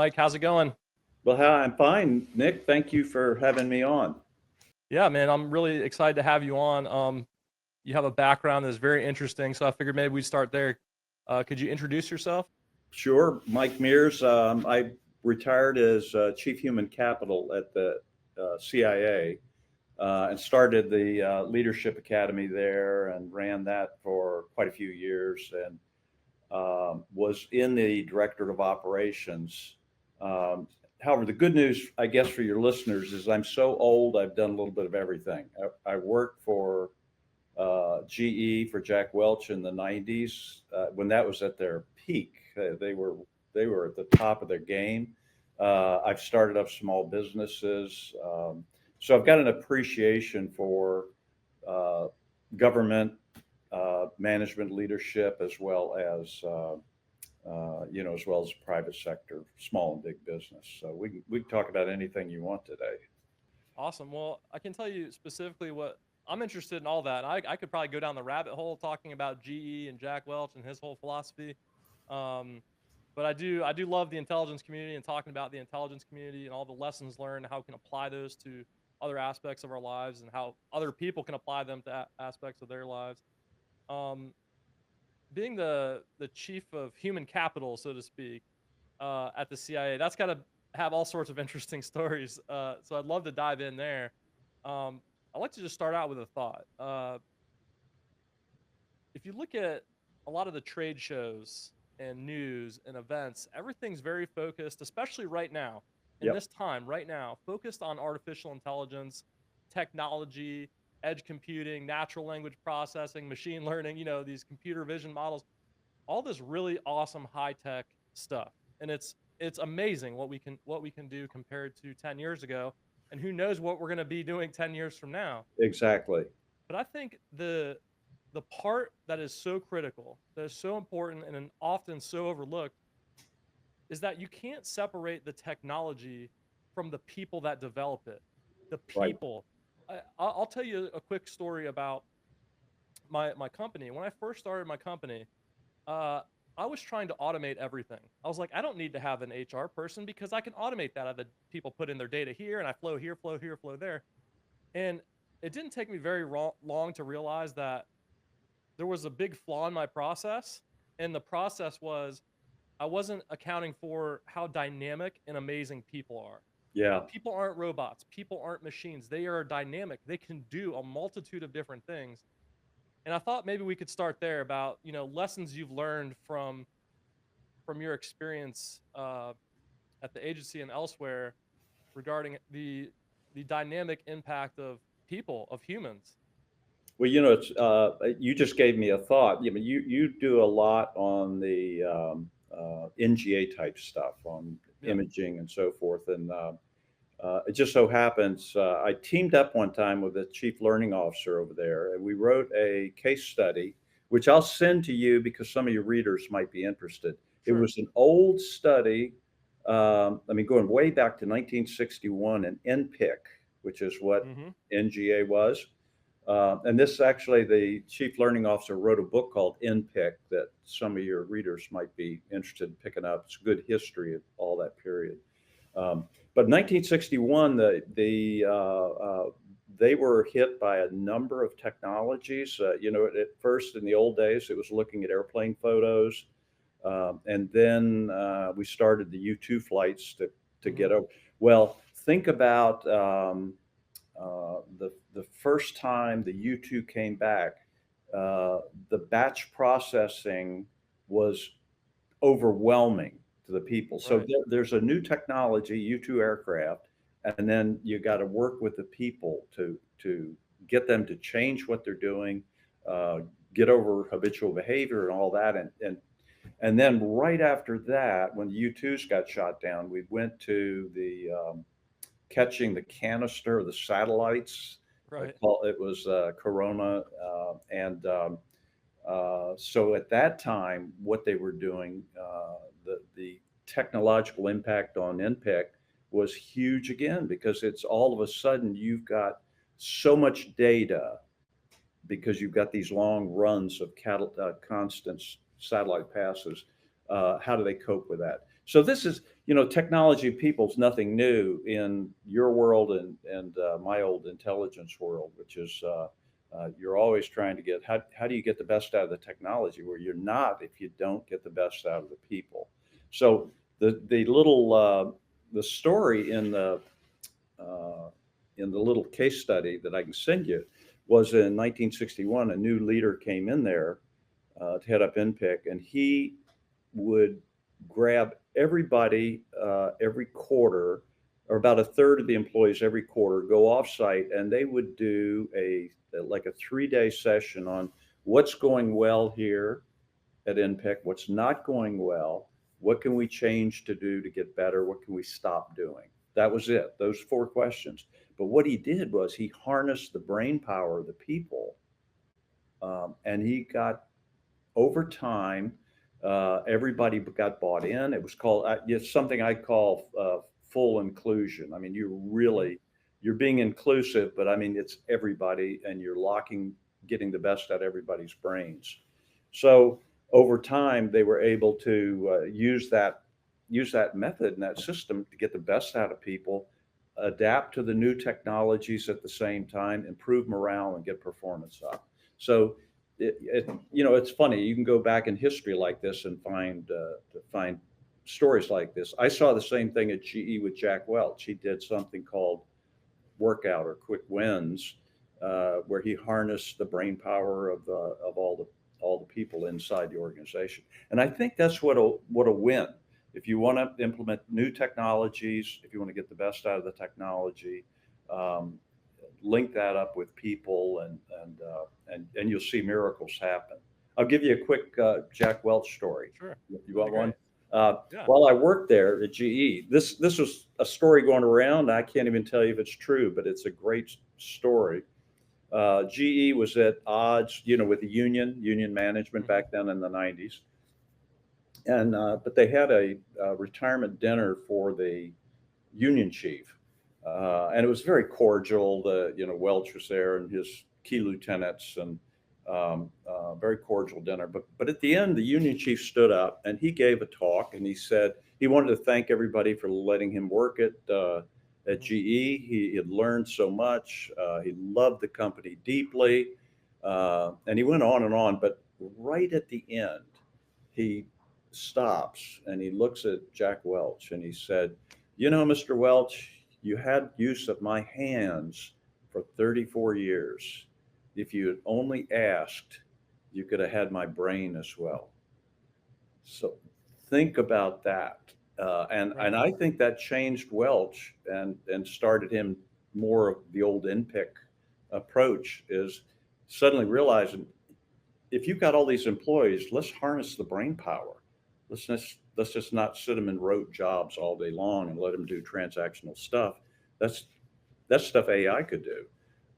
Mike. How's it going? Well, hi, I'm fine, Nick. Thank you for having me on. Yeah, man, I'm really excited to have you on. You have a background that's very interesting, so I figured maybe we'd start there. Could you introduce yourself? Sure, Mike Mears. I retired as Chief Human Capital at the CIA and started the Leadership Academy there and ran that for quite a few years and was in the Directorate of Operations. Um, However, the good news, I guess, for your listeners is I'm so old, I've done a little bit of everything. I worked for GE for Jack Welch in the 90s when that was at their peak. They were at the top of their game. I've started up small businesses, so I've got an appreciation for uh, government management leadership as well as as well as private sector, small and big business. So we can talk about anything you want today. Awesome. Well, I can tell you specifically what I'm interested in all that. I could probably go down the rabbit hole talking about GE and Jack Welch and his whole philosophy. Um, but I do love the intelligence community and talking about the intelligence community and all the lessons learned, how we can apply those to other aspects of our lives and how other people can apply them to aspects of their lives. Um, Being the chief of human capital, so to speak, at the CIA, that's got to have all sorts of interesting stories. So I'd love to dive in there. I'd like to just start out with a thought. If you look at a lot of the trade shows and news and events, everything's very focused, especially right now, in Yep. this time, right now, focused on artificial intelligence, technology, edge computing, natural language processing, machine learning, these computer vision models, all this really awesome high tech stuff. And it's amazing what we can do compared to 10 years ago. And who knows what we're going to be doing 10 years from now. Exactly. But I think the part that is so critical, that is so important and often so overlooked, is that you can't separate the technology from the people that develop it. The Right. people. I'll tell you a quick story about my company. When I first started my company, uh, I was trying to automate everything. I was like, I don't need to have an HR person because I can automate that. I have the people put in their data here, and I flow here, flow here, flow there. And it didn't take me very long to realize that there was a big flaw in my process. And the process was I wasn't accounting for how dynamic and amazing people are. Yeah. People aren't robots, people aren't machines. They are dynamic, they can do a multitude of different things. And I thought maybe we could start there about lessons you've learned from your experience at the agency and elsewhere regarding the dynamic impact of people, of humans. Well, you just gave me a thought. You do a lot on the NGA type stuff, on Yeah. imaging and so forth, and it just so happens I teamed up one time with the chief learning officer over there, and we wrote a case study, which I'll send to you because some of your readers might be interested. It Sure. was an old study. I mean, going way back to 1961, and NPIC, which is what Mm-hmm. NGA was. And this actually, the chief learning officer wrote a book called NPIC that some of your readers might be interested in picking up. It's a good history of all that period. But 1961, they were hit by a number of technologies. At first in the old days, it was looking at airplane photos, and then we started the U-2 flights to Mm-hmm. get over. Well, think about the first time the U-2 came back. The batch processing was overwhelming to the people. So Right. there's a new technology, U-2 aircraft, and then you got to work with the people to get them to change what they're doing, uh, get over habitual behavior and all that, and then right after that, when the U-2s got shot down, we went to the catching the canister, the satellites. Right. It was Corona, and so at that time, what they were doing, the technological impact on NPEC was huge again because it's all of a sudden you've got so much data because you've got these long runs of constant satellite passes. How do they cope with that? So technology people's nothing new in your world and my old intelligence world, which is you're always trying to get how do you get the best out of the technology where you're not if you don't get the best out of the people. So the little the story uh, in the little case study that I can send you was in 1961. A new leader came in there to head up NPIC, and he would grab everybody every quarter, or about a third of the employees every quarter, go off site, and they would do like a 3-day session on what's going well here at NPIC, what's not going well, what can we change to do to get better, what can we stop doing. That was it, those 4 questions. But what he did was he harnessed the brain power of the people, and he got over time, everybody got bought in. It was called it's something I call full inclusion. I mean, you're being inclusive, but I mean it's everybody, and you're getting the best out of everybody's brains. So over time, they were able to use that method and that system to get the best out of people, adapt to the new technologies at the same time, improve morale, and get performance up. So it's funny. You can go back in history like this and find stories like this. I saw the same thing at GE with Jack Welch. He did something called workout or quick wins, where he harnessed the brain power of all the people inside the organization. And I think that's what a win. If you want to implement new technologies, if you want to get the best out of the technology, um, link that up with people, and you'll see miracles happen. I'll give you a quick Jack Welch story. Sure. You want one? Yeah. While I worked there at GE, this was a story going around. I can't even tell you if it's true, but it's a great story. GE was at odds, with the union management back then in the 90s, and but they had a retirement dinner for the union chief, and it was very cordial. Welch was there and his key lieutenants, and very cordial dinner. But at the end, the union chief stood up and he gave a talk, and he said he wanted to thank everybody for letting him work at GE. He had learned so much. He loved the company deeply, and he went on and on. But right at the end, he stops and he looks at Jack Welch and he said, Mr. Welch, you had use of my hands for 34 years. If you had only asked, you could have had my brain as well. So think about that. And I think that changed Welch and started him more of the old NPIC approach, is suddenly realizing if you've got all these employees, let's harness the brain power. Let's just not sit them in rote jobs all day long and let them do transactional stuff. That's stuff AI could do.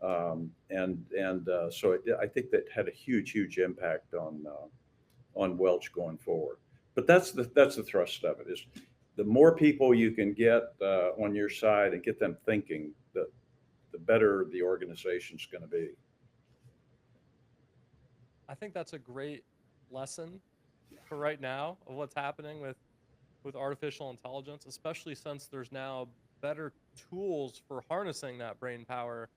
So I think that had a huge impact on Welch going forward. But that's the thrust of it, is the more people you can get on your side and get them thinking, the better the organization's going to be. I think that's a great lesson for right now of what's happening with artificial intelligence, especially since there's now better tools for harnessing that brain power.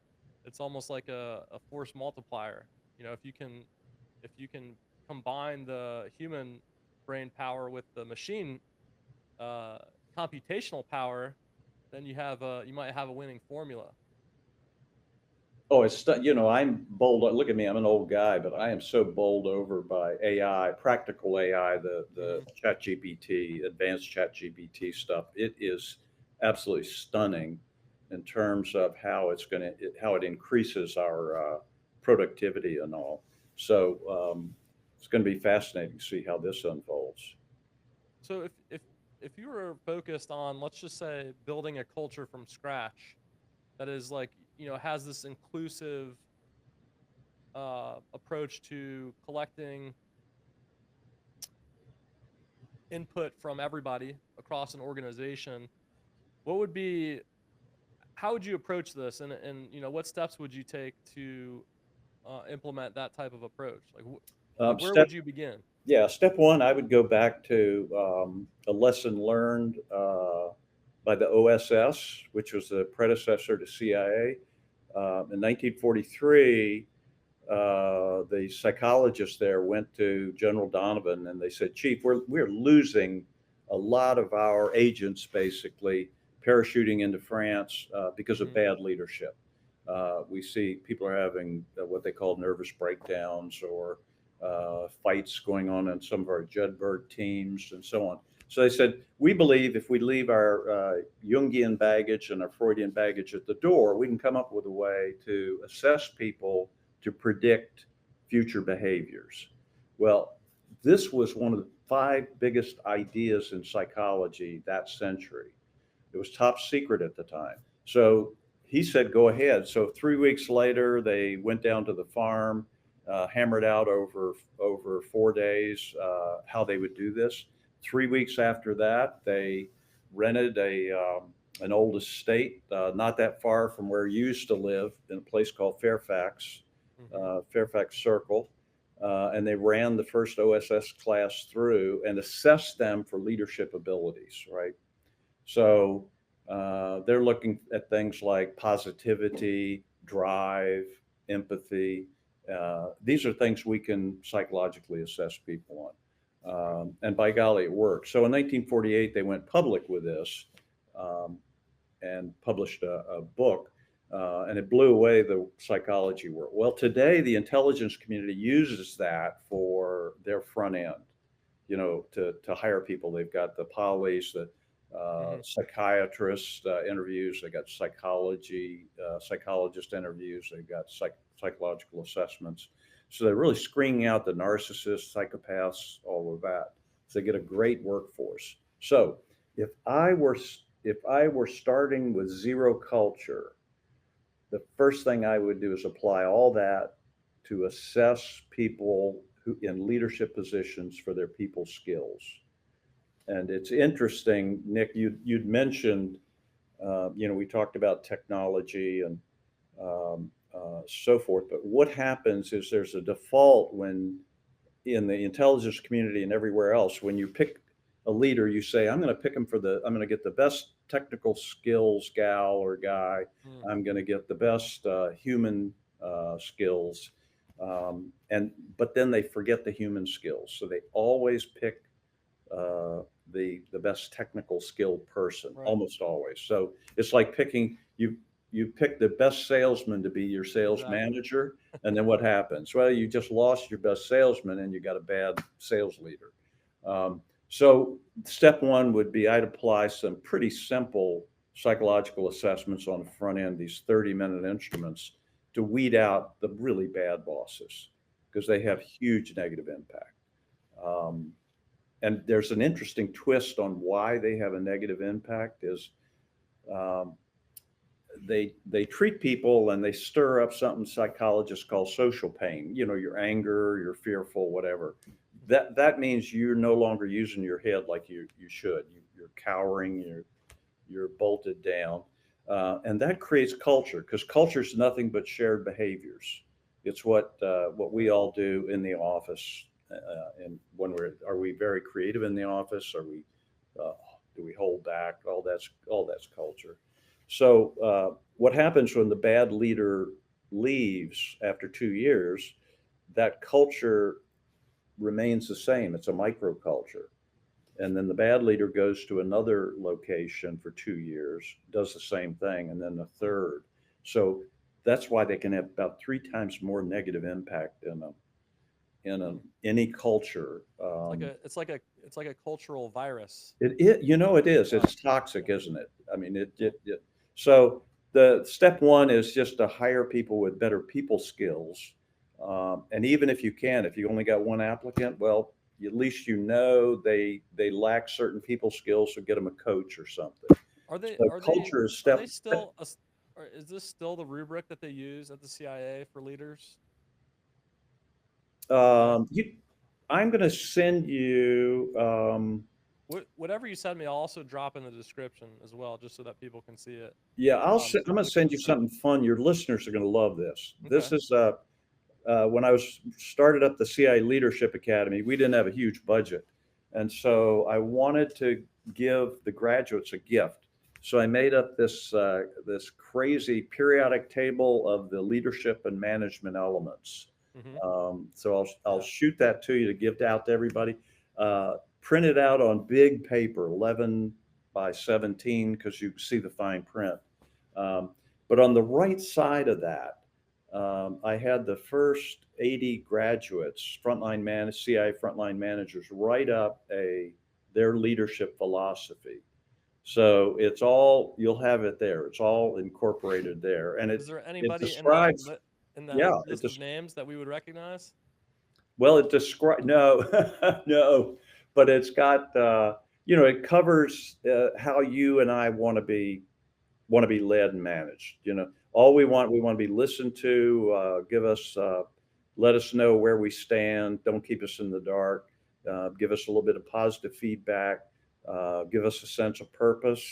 It's almost like a force multiplier. If you can combine the human brain power with the machine uh, computational power, then you might have a winning formula. Oh, I'm bowled. Look at me. I'm an old guy, but I am so bowled over by AI, practical AI, the Hmm. Chat GPT, advanced Chat GPT stuff. It is absolutely stunning in terms of how it increases our productivity and all. So it's going to be fascinating to see how this unfolds. So if you were focused on, let's just say, building a culture from scratch that is like, has this inclusive approach to collecting input from everybody across an organization, what would be how would you approach this, and what steps would you take to implement that type of approach? Like Like, where Step would you begin? Yeah, step one, I would go back to a lesson learned by the OSS, which was the predecessor to CIA. In 1943, the psychologists there went to General Donovan and they said, Chief, we're losing a lot of our agents basically parachuting into France because of Hmm. bad leadership. We see people are having what they call nervous breakdowns or fights going on in some of our Judberg teams and so on. So they said, we believe if we leave our Jungian baggage and our Freudian baggage at the door, we can come up with a way to assess people to predict future behaviors. Well, this was one of the five biggest ideas in psychology that century. It was top secret at the time. So he said, go ahead. So 3 weeks later, they went down to the farm, hammered out over 4 days how they would do this. 3 weeks after that, they rented an old estate not that far from where you used to live in a place called Fairfax, Hmm. Fairfax Circle. And they ran the first OSS class through and assessed them for leadership abilities, right? So they're looking at things like positivity, drive, empathy. These are things we can psychologically assess people on. And by golly, it worked. So in 1948, they went public with this um, and published a book, and it blew away the psychology world. Well, today, the intelligence community uses that for their front end, to hire people. They've got the polys, the Hmm. psychiatrist interviews. They got psychologist interviews. They've got psychological assessments. So they're really screening out the narcissists, psychopaths, all of that. So they get a great workforce. So if I were if I were starting with zero culture, the first thing I would do is apply all that to assess people who in leadership positions for their people skills. And it's interesting, Nick, you'd mentioned, we talked about technology and so forth, but what happens is there's a default when in the intelligence community and everywhere else, when you pick a leader, you say, I'm going to pick him I'm going to get the best technical skills gal or guy. Hmm. I'm going to get the best human skills. But then they forget the human skills. So they always pick the best technical skilled person, Right. almost always. So it's like you pick the best salesman to be your sales Exactly. manager, and then what happens? Well, you just lost your best salesman, and you got a bad sales leader. So step one would be I'd apply some pretty simple psychological assessments on the front end, these 30-minute instruments, to weed out the really bad bosses because they have huge negative impact. Um, and there's an interesting twist on why they have a negative impact is um, they treat people and they stir up something psychologists call social pain. Your anger, you're fearful, whatever. That means you're no longer using your head like you should. You're cowering. You're bolted down, and that creates culture because culture is nothing but shared behaviors. It's what we all do in the office. And when are we very creative in the office? Uh, do we hold back? All that's culture. So what happens when the bad leader leaves after 2 years? That culture remains the same. It's a microculture. And then the bad leader goes to another location for 2 years, does the same thing, and then the third. So that's why they can have about 3 times more negative impact in any culture. It's like a cultural virus. It is. Wow. It's toxic, isn't it? I mean, it. So the step one is just to hire people with better people skills. And even if you only got one applicant, well, at least they lack certain people skills, so get them a coach or something. Are they So are they culture is are they step. still or is this still the rubric that they use at the CIA for leaders? Yeah. I'm going to send you. Whatever you send me, I'll also drop in the description as well, just so that people can see it. Yeah, So I'm going to people can send you decide. something fun. Your listeners are going to love this. This Okay. is when I was started up the CIA Leadership Academy, we didn't have a huge budget, and so I wanted to give the graduates a gift. So I made up this crazy periodic table of the leadership and management elements. Hmm. So I'll Yeah. shoot that to you to give out to everybody. Print it out on big paper, 11 by 17, because you can see the fine print. Um, but on the right side of that, I had the first 80 graduates, CIA frontline managers, write up their leadership philosophy. So it's all, you'll have it there. It's all incorporated there, and Is there it anybody describes. in that Yeah, list of names that we would recognize? well, it describes, no, no, but it's got, it covers how you and I want to be led and managed. All we want to be listened to. Let us know where we stand. Don't keep us in the dark. Give us a little bit of positive feedback. Give us a sense of purpose.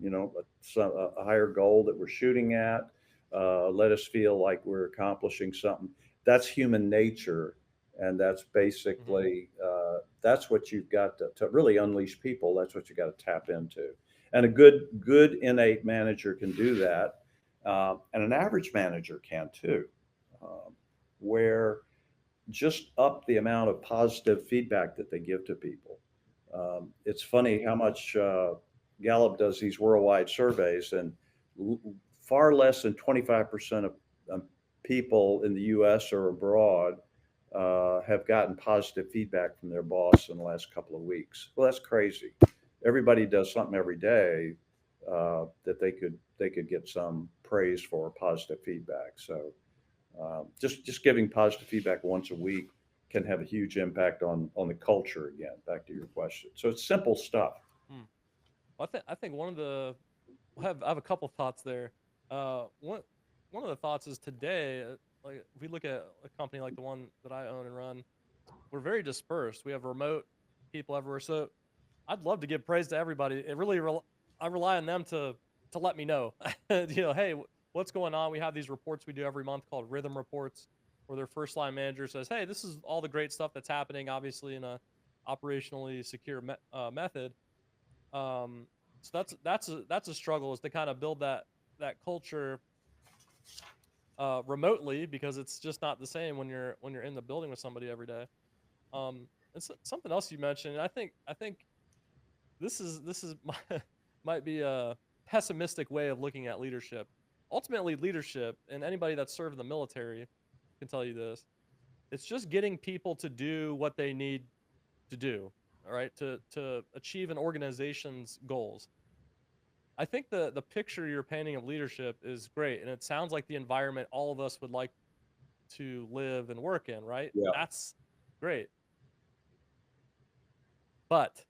A higher goal that we're shooting at. Let us feel like we're accomplishing something. That's human nature, and that's Hmm. basically that's what you've got to really unleash people. That's what you got to tap into, and a good innate manager can do that, and an average manager can too, um, where just up the amount of positive feedback that they give to people. It's funny how much Gallup does these worldwide surveys, and l- far less than 25% of people in the U.S. or abroad have gotten positive feedback from their boss in the last couple of weeks. Well, that's crazy. Everybody does something every day that they could get some praise for, positive feedback. So just giving positive feedback once a week can have a huge impact on the culture. Again, back to your question. So it's simple stuff. Hmm. Well, I think one of the I have a couple thoughts there. One of the thoughts is today, like if we look at a company like the one that I own and run, we're very dispersed. We have remote people everywhere. So I'd love to give praise to everybody. I rely on them to let me know, hey, what's going on? We have these reports we do every month called rhythm reports, where their first line manager says, hey, this is all the great stuff that's happening, obviously in a operationally secure method. Um, so that's a struggle, is to kind of build that culture remotely, because it's just not the same when you're in the building with somebody every day. And something else you mentioned, and I think this is might be a pessimistic way of looking at leadership. Ultimately, leadership, and anybody that's served in the military can tell you this, it's just getting people to do what they need to do, all right, to achieve an organization's goals. I think the picture you're painting of leadership is great, and it sounds like the environment all of us would like to live and work in, right? Yeah. That's great. But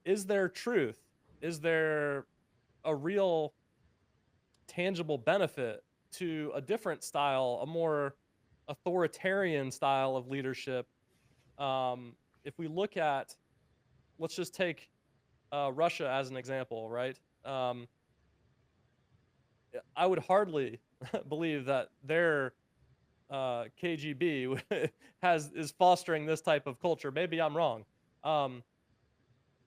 is there truth? Is there a real tangible benefit to a different style, a more authoritarian style of leadership? If we look at, let's just take Russia as an example, right? Um, I would hardly believe that their KGB is fostering this type of culture. Maybe I'm wrong. Um,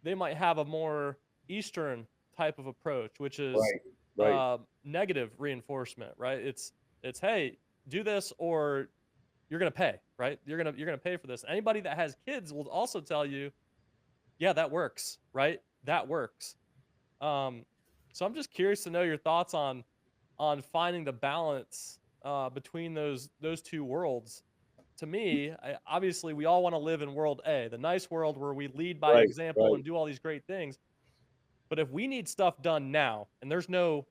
they might have a more Eastern type of approach, which is Right. Right. negative reinforcement, right? It's hey, do this or you're gonna pay, right? You're gonna pay for this. Anybody that has kids will also tell you, yeah, that works, right? That works. Um, so I'm just curious to know your thoughts on finding the balance between those two worlds. To me, obviously, we all want to live in world A, the nice world where we lead by Right. example Right. and do all these great things. But if we need stuff done now, and there's no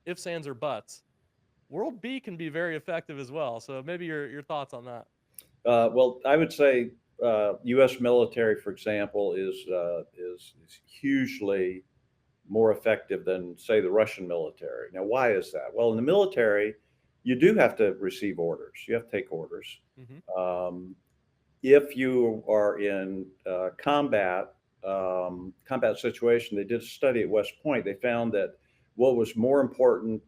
ifs, ands, or buts, world B can be very effective as well. So maybe your thoughts on that. Well, I would say U.S. military, for example, is hugely more effective than, say, the Russian military. Now, why is that? Well, in the military, you do have to receive orders. You have to take orders. Hmm. Um, if you are in combat situation, they did a study at West Point. They found that what was more important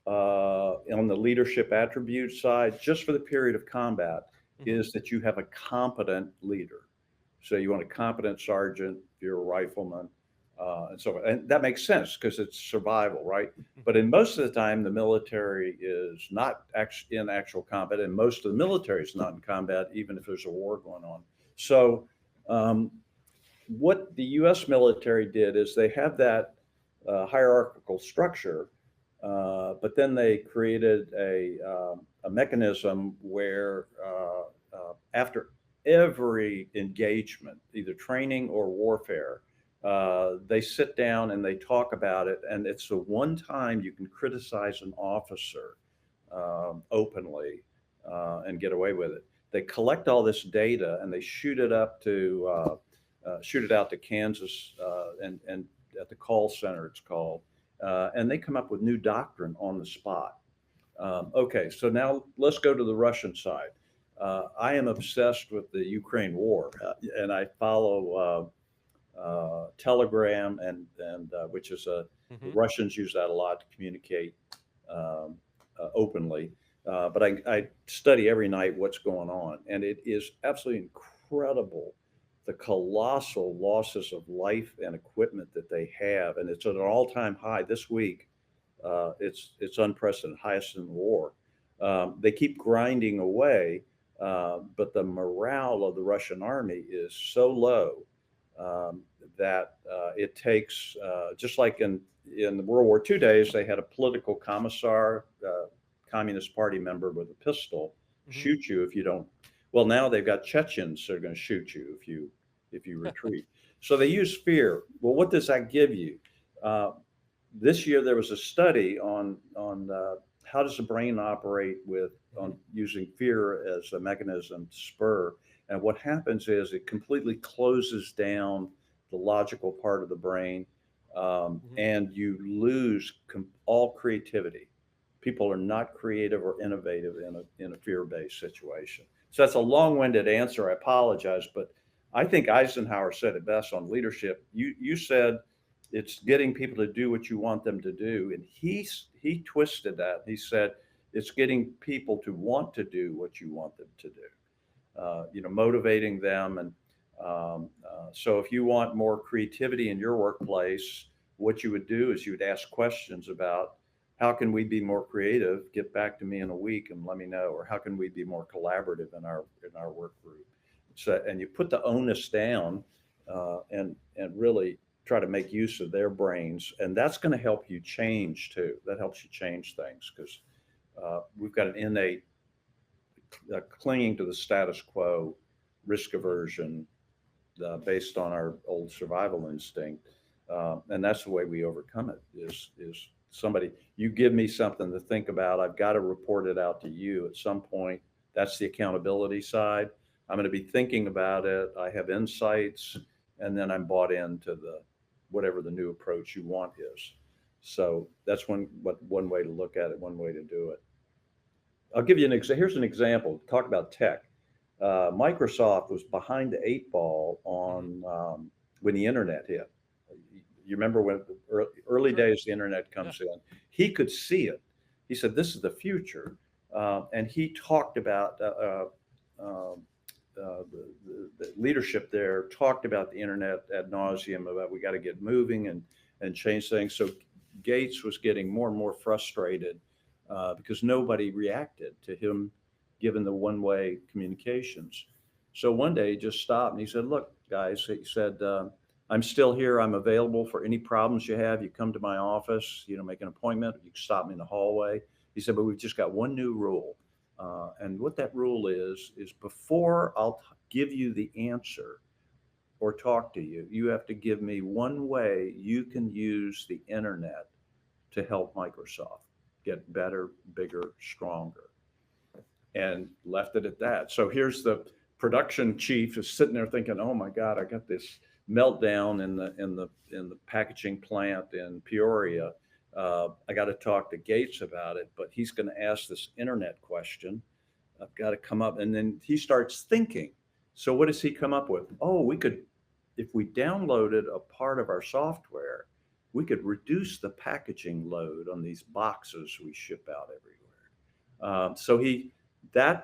on the leadership attribute side, just for the period of combat, Mhm. is that you have a competent leader. So you want a competent sergeant, if you're a rifleman, and so on. And that makes sense because it's survival, right? But Mhm. in most of the time, the military is not in actual combat, and most of the military is not in combat, even if there's a war going on. So, um, what the U.S. military did is they have that hierarchical structure, but then they created a mechanism where after every engagement, either training or warfare, they sit down and they talk about it. And it's the one time you can criticize an officer openly and get away with it. They collect all this data and they shoot it out to Kansas and at the call center, it's called, and they come up with new doctrine on the spot. Okay, so now let's go to the Russian side. I am obsessed with the Ukraine war, and I follow Telegram, and which is the Mhm. Russians use that a lot to communicate openly. But I study every night what's going on, and it is absolutely incredible the colossal losses of life and equipment that they have, and it's at an all-time high this week. It's unprecedented, highest in the war. They keep grinding away, but the morale of the Russian army is so low um, that it takes just like in the World War II days, they had a political commissar, Communist Party member with a pistol, Mhm. shoot you if you don't. Well, now they've got Chechens that are going to shoot you if you retreat. So they use fear. Well, what does that give you? Uh, this year there was a study on how does the brain operate with Mhm. on using fear as a mechanism to spur, and what happens is it completely closes down the logical part of the brain, Mhm. and you lose all creativity. People are not creative or innovative in a fear-based situation. So that's a long-winded answer. I apologize, but I think Eisenhower said it best on leadership. You said it's getting people to do what you want them to do, and he twisted that. He said it's getting people to want to do what you want them to do. Motivating them, and so if you want more creativity in your workplace, what you would do is you would ask questions about how can we be more creative? Get back to me in a week and let me know, or how can we be more collaborative in our work group? So, and you put the onus down and really try to make use of their brains, and that's going to help you change too. That helps you change things because we've got an innate clinging to the status quo, risk Mhm. aversion, based on our old survival instinct, and that's the way we overcome it. Is somebody you give me something to think about? I've got to report it out to you at some point. That's the accountability side. I'm going to be thinking about it. I have insights, and then I'm bought into the whatever the new approach you want is. So that's one way to look at it. One way to do it. I'll give you an example. Here's an example. Talk about tech. Microsoft was behind the eight ball Mhm. on when the internet hit. You remember when the early Sure. days the internet Yeah. comes in? He could see it. He said, "This is the future," and he talked about um, the leadership there. Talked about the internet ad nauseum about we got to get moving and change things. So Gates was getting more and more frustrated because nobody reacted to him given the one-way communications. So one day he just stopped and he said, "Look, guys," he said, "I'm still here. I'm available for any problems you have. You come to my office, make an appointment. You can stop me in the hallway." He said, "But we've just got one new rule. And what that rule is before I'll give you the answer or talk to you, you have to give me one way you can use the internet to help Microsoft get better, bigger, stronger," and left it at that. So here's the production chief is sitting there thinking, "Oh my God, I got this meltdown in the packaging plant in Peoria. I got to talk to Gates about it, but he's going to ask this internet question. I've got to come up." And then he starts thinking. So what does he come up with? Oh, we could, if we downloaded a part of our software, we could reduce the packaging load on these boxes we ship out everywhere. So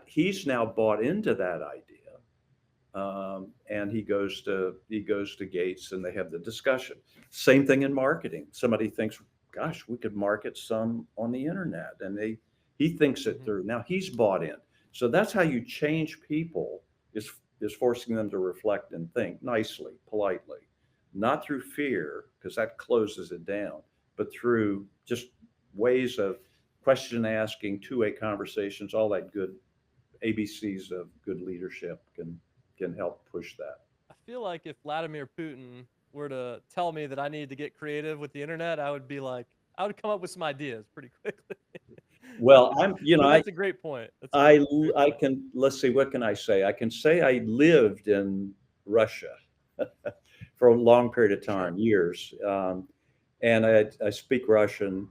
he's now bought into that idea, and he goes to Gates, and they have the discussion. Same thing in marketing. Somebody thinks, "Gosh, we could market some on the internet," and he thinks it Hmm. through. Now he's bought in. So that's how you change people, is forcing them to reflect and think nicely, politely, not through fear, because that closes it down, but through just ways of question asking, two-way conversations, all that good ABCs of good leadership can help push that. I feel like if Vladimir Putin were to tell me that I needed to get creative with the internet, I would be like, I would come up with some ideas pretty quickly. Well, I'm, you know, But that's a great point. That's a great I point. can, let's see, what can I say? I can say I lived in Russia for a long period of Sure. time, years. And I speak Russian.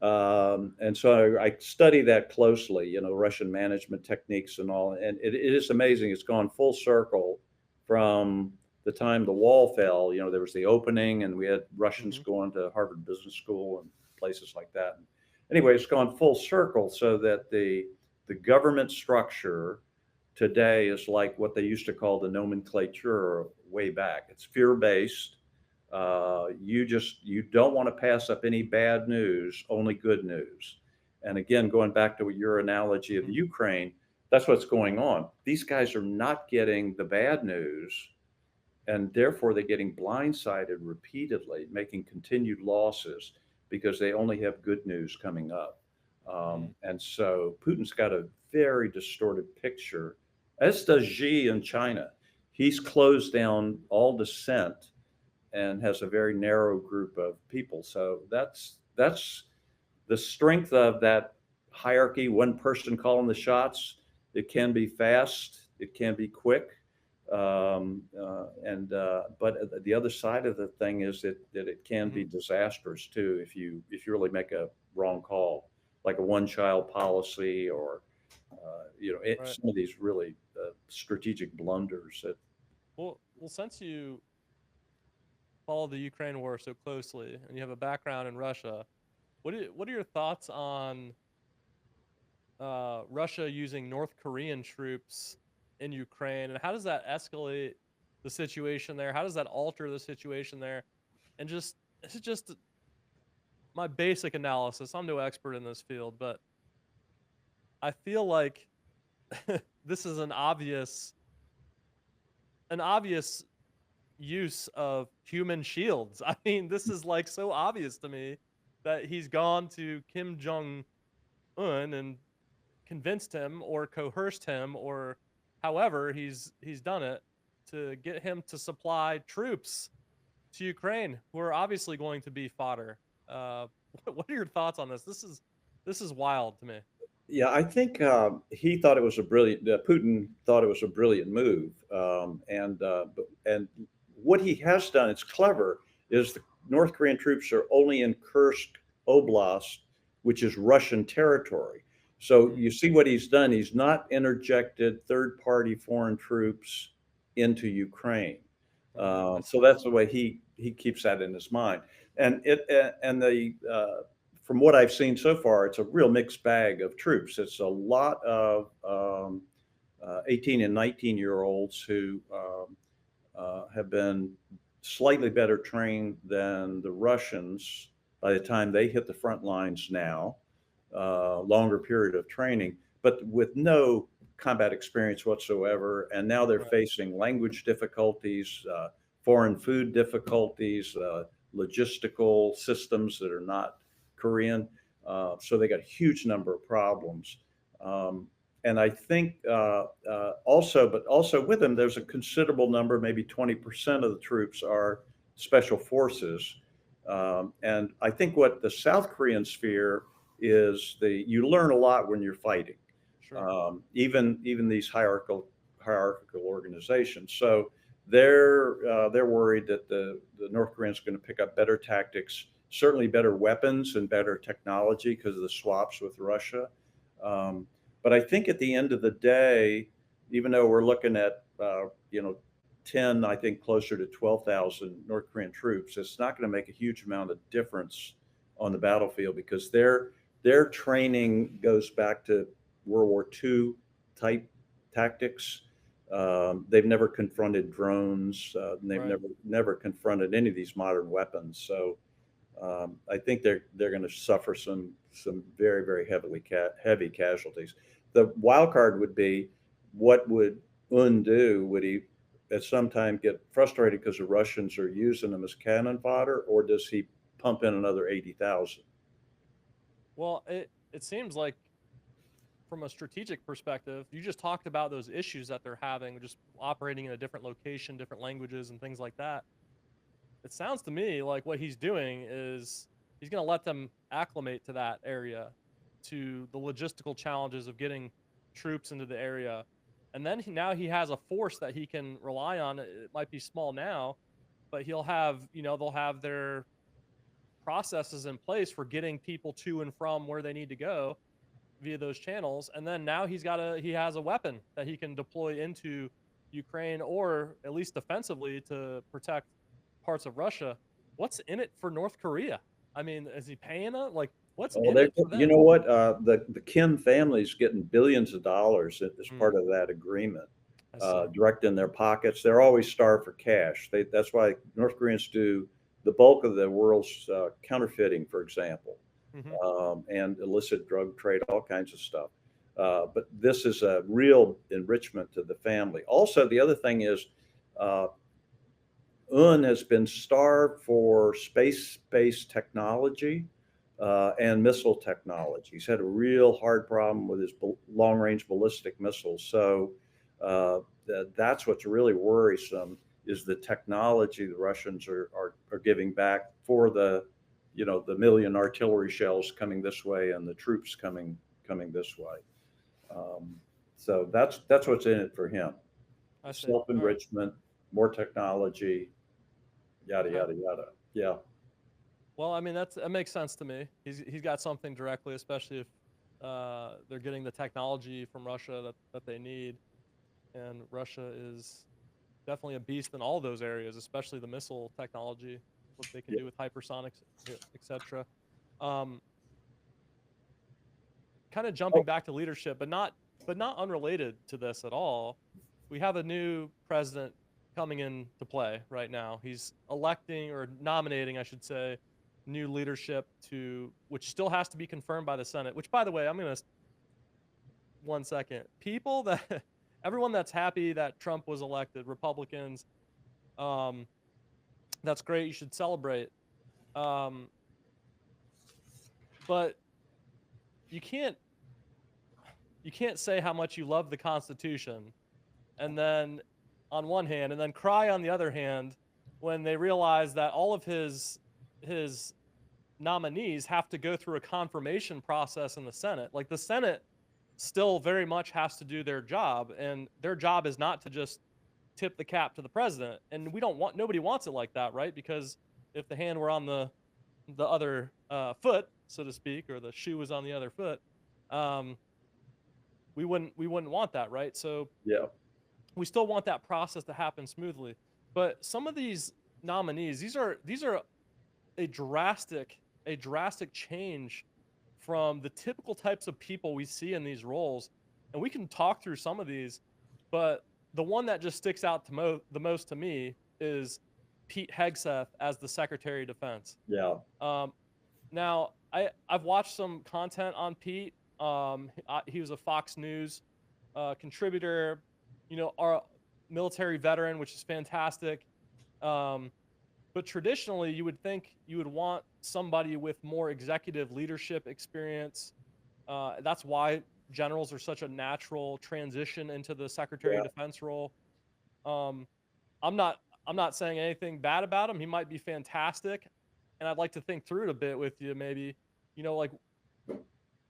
And so I study that closely, Russian management techniques and all. And it is amazing. It's gone full circle from the time the wall fell. There was the opening, and we had Russians Hmm. going to Harvard Business School and places like that. Anyway, it's gone full circle, so that the government structure today is like what they used to call the nomenclature way back. It's fear based. You don't want to pass up any bad news, only good news. And again, going back to your analogy of Hmm. Ukraine, that's what's going on. These guys are not getting the bad news, and therefore they're getting blindsided repeatedly, making continued losses because they only have good news coming up. Mm. And so Putin's got a very distorted picture, as does Xi in China. He's closed down all dissent and has a very narrow group of people. So that's the strength of that hierarchy. One person calling the shots. It can be fast. It can be quick. And But the other side of the thing is that it can be Hmm. disastrous too if you really make a wrong call, like a one-child policy, or Right. some of these really strategic blunders that. Well, since you follow the Ukraine war so closely and you have a background in Russia, what are your thoughts on Russia using North Korean troops in Ukraine, and how does that escalate the situation there? How does that alter the situation there? And just this is just my basic analysis. I'm no expert in this field, but I feel like this is an obvious use of human shields. I mean, this is like so obvious to me that he's gone to Kim Jong Un and convinced him or coerced him or however he's done it to get him to supply troops to Ukraine who are obviously going to be fodder. Uh, what are your thoughts on this? This is wild to me. Yeah, I think he thought it was a brilliant. Putin thought it was a brilliant move, and what he has done, it's clever, is the North Korean troops are only in Kursk Oblast, which is Russian territory. So Mm, you see what he's done. He's not interjected third-party foreign troops into Ukraine. I So see. that's the way he keeps that in his mind. And the from what I've seen so far, it's a real mixed bag of troops. It's a lot of 18 and 19-year-olds who have been slightly better trained than the Russians by the time they hit the front lines now, longer period of training, but with no combat experience whatsoever. And now they're Right. facing language difficulties, foreign food difficulties, logistical systems that are not Korean. So they got a huge number of problems. And I think also with them, there's a considerable number, maybe 20% of the troops are special forces. And I think what the South Koreans fear is you learn a lot when you're fighting, Sure. even these hierarchical organizations. So they're worried that the North Koreans are going to pick up better tactics, certainly better weapons and better technology because of the swaps with Russia. But I think at the end of the day, even though we're looking at 10, I think closer to 12,000 North Korean troops, it's not going to make a huge amount of difference on the battlefield because their training goes back to World War II type tactics. They've never confronted drones. And they've Right. never confronted any of these modern weapons. So I think they're going to suffer some very heavy casualties. The wild card would be what would Un do? Would he at some time get frustrated because the Russians are using them as cannon fodder, or does he pump in another 80,000? Well, it seems like from a strategic perspective, you just talked about those issues that they're having, just operating in a different location, different languages, and things like that. It sounds to me like what he's doing is he's going to let them acclimate to that area, to the logistical challenges of getting troops into the area. And then now he has a force that he can rely on. It might be small now, but he'll have, they'll have their processes in place for getting people to and from where they need to go via those channels. And then now he has a weapon that he can deploy into Ukraine, or at least defensively, to protect parts of Russia. What's in it for North Korea? I mean, is he paying them? Like, what's Oh, in it for you them? know what? The Kim family's getting billions of dollars as Mm, part of that agreement, I see. direct in their pockets. They're always starved for cash. That's why North Koreans do the bulk of the world's counterfeiting, for example, Hmm. and illicit drug trade, all kinds of stuff. But this is a real enrichment to the family. Also, the other thing is, uh, Un has been starved for space-based technology and missile technology. He's had a real hard problem with his long-range ballistic missiles. So that's what's really worrisome is the technology the Russians are giving back for the million artillery shells coming this way and the troops coming this way. Um, so that's what's in it for him. I see. All right. Self-enrichment, more technology, yada Okay. yada yada. Yeah, Well, I mean, that makes sense to me. He's got something directly, especially if they're getting the technology from Russia that they need, and Russia is definitely a beast in all those areas, especially the missile technology, what they can yeah, do with hypersonics, etc. Um, Kind of jumping oh, back to leadership, but not unrelated to this at all. We have a new president coming into play right now. He's electing, or nominating, I should say, new leadership, to which still has to be confirmed by the Senate. Which, by the way, I'm gonna 1 second. People that everyone that's happy that Trump was elected, Republicans, um, that's great. You should celebrate. Um, but you can't you can't say how much you love the Constitution, and then on one hand, and then cry on the other hand, when they realize that all of his nominees have to go through a confirmation process in the Senate. Like, the Senate still very much has to do their job, and their job is not to just tip the cap to the president. And nobody wants it like that, right? Because if the hand were on the other foot, so to speak, or the shoe was on the other foot, um, we wouldn't want that, right? So yeah, we still want that process to happen smoothly. But some of these nominees, these are a drastic change from the typical types of people we see in these roles. And we can talk through some of these, but the one that just sticks out the most to me is Pete Hegseth as the Secretary of Defense. yeah, Um, Now, I've watched some content on Pete. He was a Fox News contributor, our military veteran, which is fantastic. Um, but traditionally, you would think you would want somebody with more executive leadership experience. That's why generals are such a natural transition into the Secretary yeah. of Defense role. Um, I'm not I'm not saying anything bad about him. He might be fantastic, and I'd like to think through it a bit with you. Maybe, like,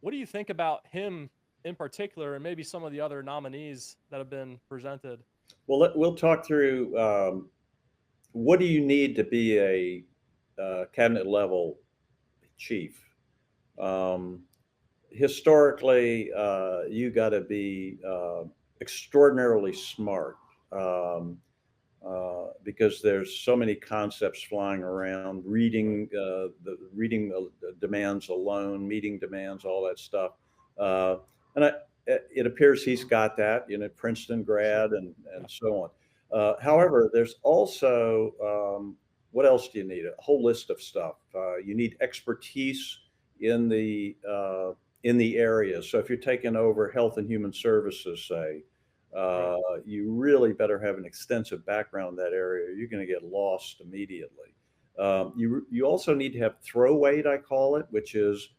what do you think about him in particular, and maybe some of the other nominees that have been presented? Well, we'll talk through what do you need to be a cabinet level chief. Um, Historically, you got to be extraordinarily smart. Um, because there's so many concepts flying around. Reading demands alone, meeting demands, all that stuff. Uh, and it appears he's got that, Princeton Sure. grad Yeah. and so on. However, there's also what else do you need? A whole list of stuff. You need expertise in the area. So if you're taking over health and human services, say, Right. you really better have an extensive background in that area. You're going to get lost immediately. You also need to have throw weight, I call it, which is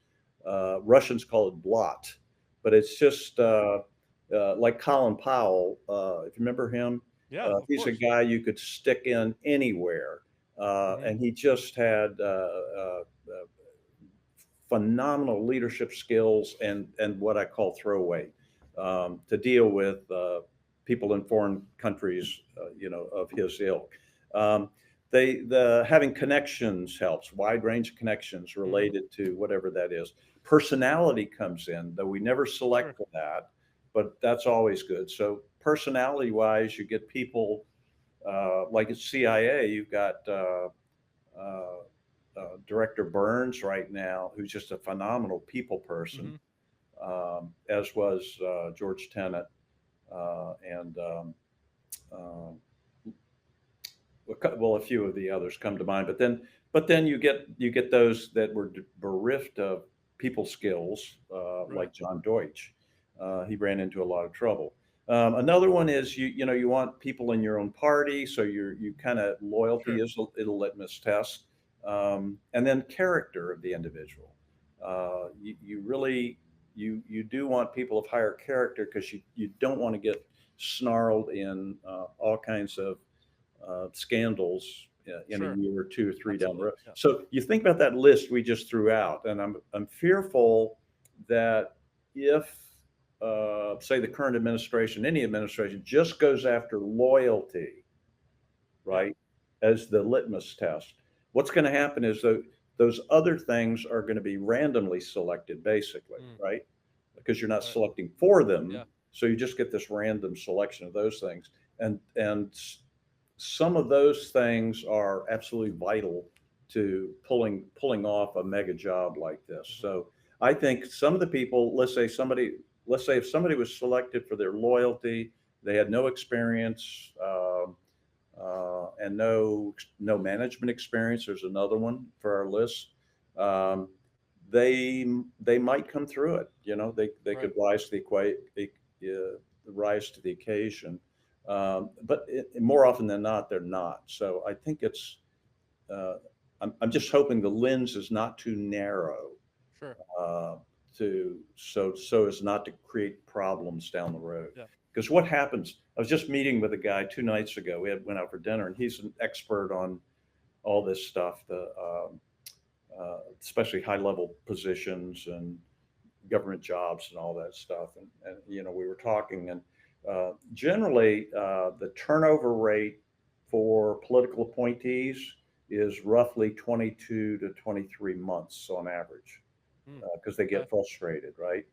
Russians call it blot, but it's just like Colin Powell. If you remember him, Yeah. Of he's a course. guy you could stick in anywhere, Hmm. and he just had phenomenal leadership skills and what I call throw weight to deal with people in foreign countries, of his ilk. Um, the having connections helps, wide range of connections Hmm. related to whatever that is. Personality comes in, though we never select Sure. for that, but that's always good. So personality wise, you get people like at CIA, you've got uh, Director Burns right now, who's just a phenomenal people person, Hmm. as was George Tenet and well, a few of the others come to mind. But then you get those that were bereft of people skills, Right. like John Deutsch. He ran into a lot of trouble. Another one is you want people in your own party, so you kind of loyalty Sure. is a litmus test, and then character of the individual. You really you do want people of higher character because you don't want to get snarled in all kinds of scandals in a Sure. year or two or three down the Absolutely. road. Yeah. So you think about that list we just threw out, and I'm fearful that if say the current administration, any administration, just goes after loyalty, Yeah. right, as the litmus test, what's going to happen is that those other things are going to be randomly selected, basically, Mm. right? Because you're not Right. selecting for them, Yeah. so you just get this random selection of those things, and some of those things are absolutely vital to pulling off a mega job like this. Hmm. So I think some of the people, let's say if somebody was selected for their loyalty, they had no experience and no management experience. There's another one for our list. Um, they might come through it. They Right. could rise to the occasion. But more often than not, they're not. So I think uh, I'm just hoping the lens is not too narrow Sure. uh, so as not to create problems down the road. Yeah. Because what happens? I was just meeting with a guy 2 nights ago. Went out for dinner, and he's an expert on all this stuff, especially high level positions and government jobs and all that stuff. And we were talking, and generally, the turnover rate for political appointees is roughly 22 to 23 months on average, Mm. because they Okay. get frustrated, right?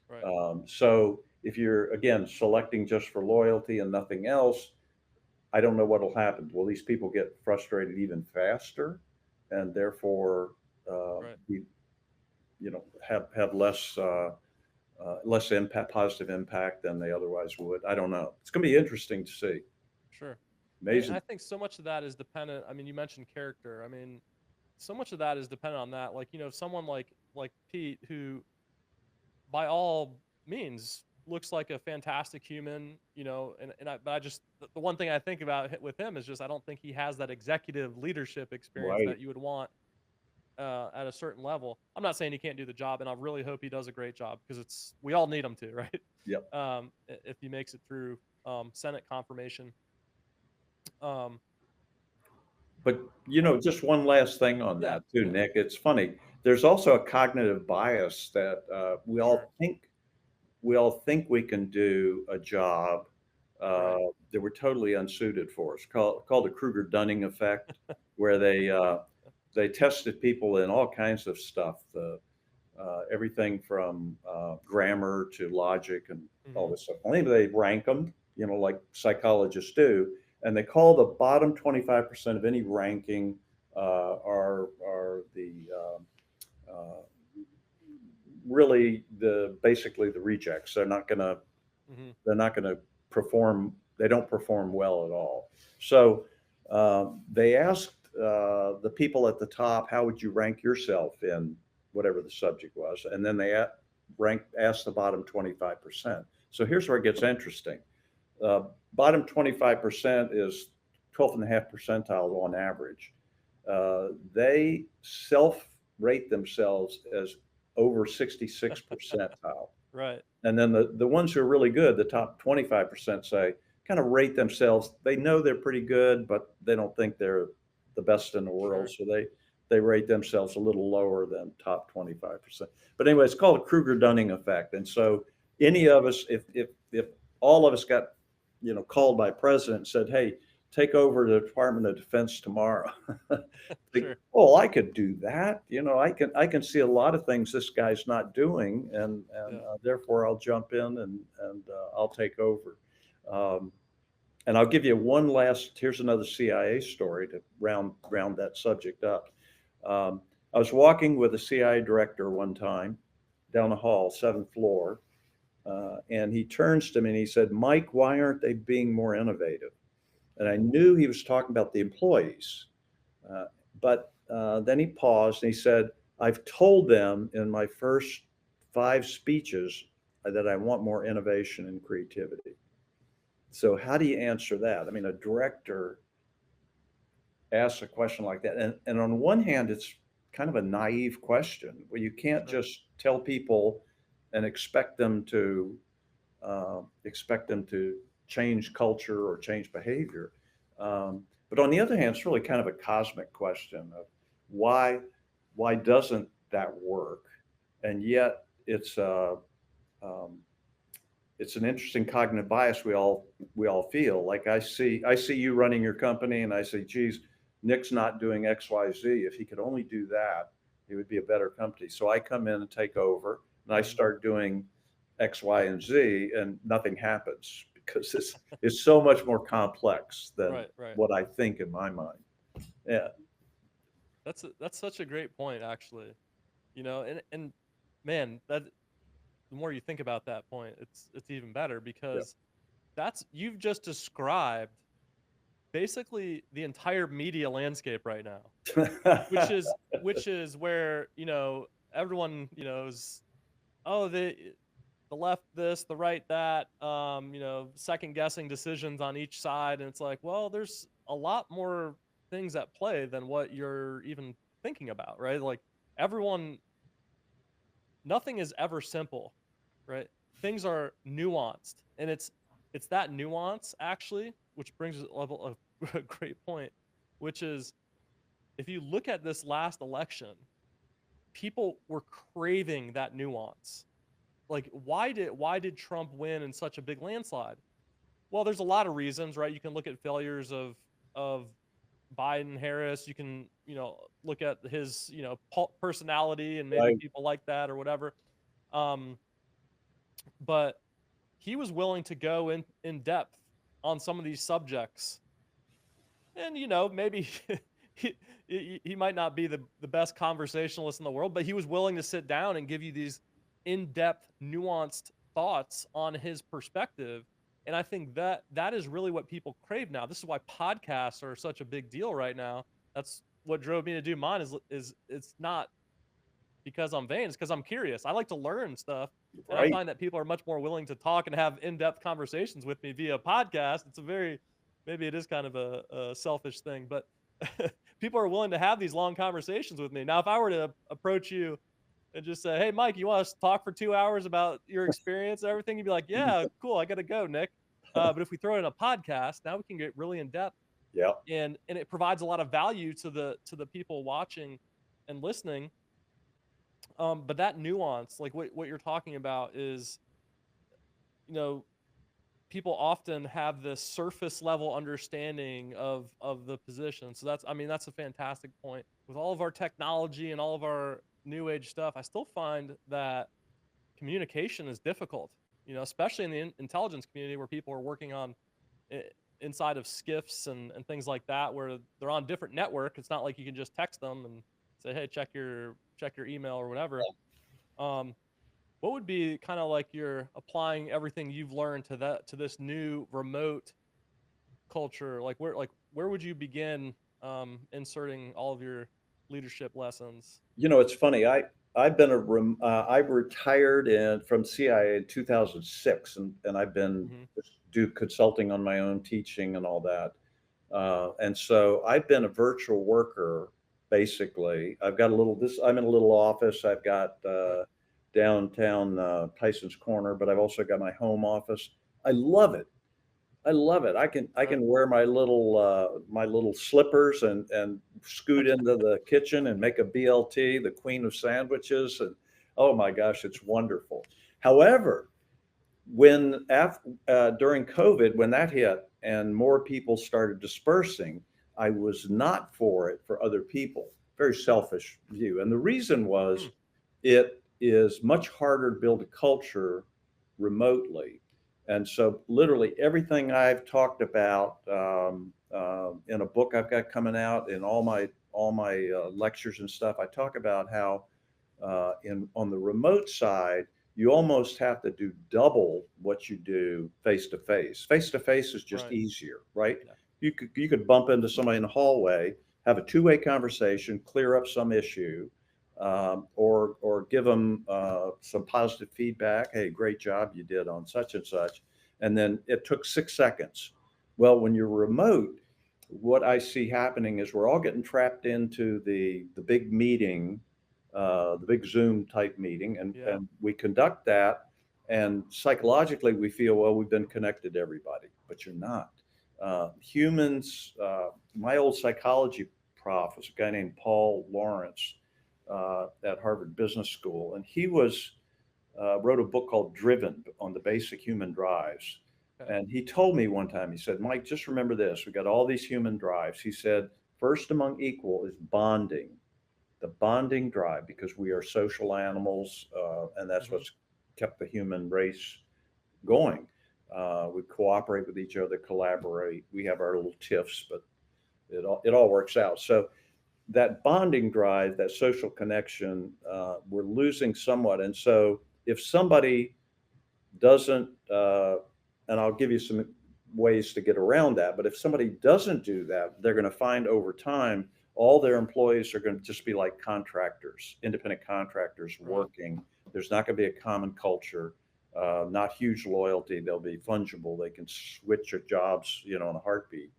Right. So if you're again selecting just for loyalty and nothing else, I don't know what will happen. Will these people get frustrated even faster, and therefore Right. have less impact, positive impact than they otherwise would? I don't know. It's going to be interesting to see. Sure. And I Amazing. think so much of that is dependent. I mean, you mentioned character. I mean, so much of that is dependent on that. Like, someone like Pete, who by all means looks like a fantastic human, but I just the one thing I think about with him is just I don't think he has that executive leadership experience Right. that you would want at a certain level. I'm not saying he can't do the job, and I really hope he does a great job because we all need him to, right? Yep. If he makes it through Senate confirmation. Um, But just one last thing on yeah, that too, yeah, Nick. It's funny. There's also a cognitive bias that sure, we all think we can do a job uh, right, that we're totally unsuited for. It's called the Kruger-Dunning effect, where they tested people in all kinds of stuff, everything from grammar to logic and all hmm, this stuff. Only they rank them, like psychologists do, and they call the bottom 25% of any ranking are the really basically the rejects. Hmm. They're not gonna perform. They don't perform well at all. So they asked the people at the top, how would you rank yourself in whatever the subject was, and then they asked the bottom 25%. So here's where it gets interesting. Uh, Bottom 25% is 12th and a half percentile on average. They self rate themselves as over 66 percentile. Right. And then the ones who are really good, the top 25% say, kind of rate themselves. They know they're pretty good, but they don't think they're the best in the world. Sure. So they rate themselves a little lower than top 25%. But anyway, it's called a Kruger-Dunning effect. And so any of us, if all of us got, called by president and said, hey, take over the Department of Defense tomorrow. Sure. Oh, I could do that. I can see a lot of things this guy's not doing, and Yeah. therefore I'll jump in and I'll take over. Um, and I'll give you one last. Here's another CIA story to round that subject up. I was walking with a CIA director one time down the hall, 7th floor, and he turns to me and he said, "Mike, why aren't they being more innovative?" And I knew he was talking about the employees. But then he paused and he said, "I've told them in my first 5 speeches that I want more innovation and creativity." So how do you answer that? I mean, a director asks a question like that. And on one hand, it's kind of a naive question. Well, you can't Sure. just tell people and expect them to change culture or change behavior. But on the other hand, it's really kind of a cosmic question of why why doesn't that work? And yet um, it's an interesting cognitive bias we all feel. Like I see you running your company, and I say, geez, Nick's not doing X, Y, Z. If he could only do that, it would be a better company. So I come in and take over, and I Mhm. start doing X, Y, and Z, and nothing happens because it's so much more complex than Right. Right. what I think in my mind. Yeah, That's such a great point, actually. And man, that the more you think about that point, it's even better yeah, because that's you've just described basically the entire media landscape right now, which is where everyone is, oh, the left this, the right that, second guessing decisions on each side, and it's like, well, there's a lot more things at play than what you're even thinking about, right? Like everyone, nothing is ever simple, right? Things are nuanced, and it's that nuance actually, which brings a level of a great point, which is if you look at this last election, people were craving that nuance. Like why did Trump win in such a big landslide? Well, there's a lot of reasons, right? You can look at failures of Biden, Harris. You can look at his personality and maybe right. people like that or whatever. Um, but he was willing to go in depth on some of these subjects, and maybe he, he might not be the best conversationalist in the world, but he was willing to sit down and give you these in-depth nuanced thoughts on his perspective. And I think that is really what people crave now. This is why podcasts are such a big deal right now. That's what drove me to do mine. Is it's not because I'm vain, it's because I'm curious. I like to learn stuff, and I Right. find that people are much more willing to talk and have in-depth conversations with me via podcast. It's a very, maybe it is kind of a selfish thing, but people are willing to have these long conversations with me. Now, if I were to approach you and just say, "Hey, Mike, you want us to talk for 2 hours about your experience and everything?" You'd be like, "Yeah, cool. I got to go, Nick." But if we throw in a podcast, now we can get really in depth, Yeah. and it provides a lot of value to the people watching and listening. But that nuance, like what you're talking about, is you know people often have this surface level understanding of the position. So that's, I mean, that's a fantastic point. With all of our technology and all of our new age stuff, I still find that communication is difficult. Especially in the intelligence community where people are working on inside of skiffs and things like that, where they're on different network. It's not like you can just text them and say, hey, check your email or whatever. Um, what would be kind of like you're applying everything you've learned to this new remote culture? Where would you begin inserting all of your leadership lessons? It's funny. I retired from CIA in 2006, and I've been Hmm. just do consulting on my own, teaching and all that. And so I've been a virtual worker basically. I'm in a little office. I've got Right. downtown Tyson's Corner, but I've also got my home office. I love it. I love it. I Right. can wear my little slippers and scoot into the kitchen and make a BLT, the queen of sandwiches, and oh my gosh, it's wonderful. However, during COVID, when that hit and more people started dispersing, I was not for it for other people. Very selfish view, and the reason Hmm. was it is much harder to build a culture remotely. And so, literally, everything I've talked about in a book I've got coming out, in all my lectures and stuff, I talk about how in on the remote side, you almost have to do double what you do face to face. Face to face is just Right. easier, right? Yeah. You could bump into somebody in the hallway, have a two-way conversation, clear up some issue, or give them some positive feedback. Hey, great job you did on such and such, and then it took 6 seconds. Well, when you're remote, what I see happening is we're all getting trapped into the big meeting, the big Zoom type meeting, Yeah. and we conduct that, and psychologically we feel, well, we've been connected to everybody, but you're not. Humans. My old psychology prof was a guy named Paul Lawrence at Harvard Business School, and he wrote a book called Driven on the basic human drives. Okay. And he told me one time, he said, Mike, just remember this. We got all these human drives. He said, first among equal is bonding, the bonding drive, because we are social animals, and that's Hmm. what's kept the human race going. We cooperate with each other, collaborate. We have our little tiffs, but it all works out. So that bonding drive, that social connection, we're losing somewhat. And so if somebody doesn't, and I'll give you some ways to get around that, but if somebody doesn't do that, they're going to find over time all their employees are going to just be like contractors, independent contractors Right. working. There's not going to be a common culture, not huge loyalty. They'll be fungible. They can switch their jobs, in a heartbeat,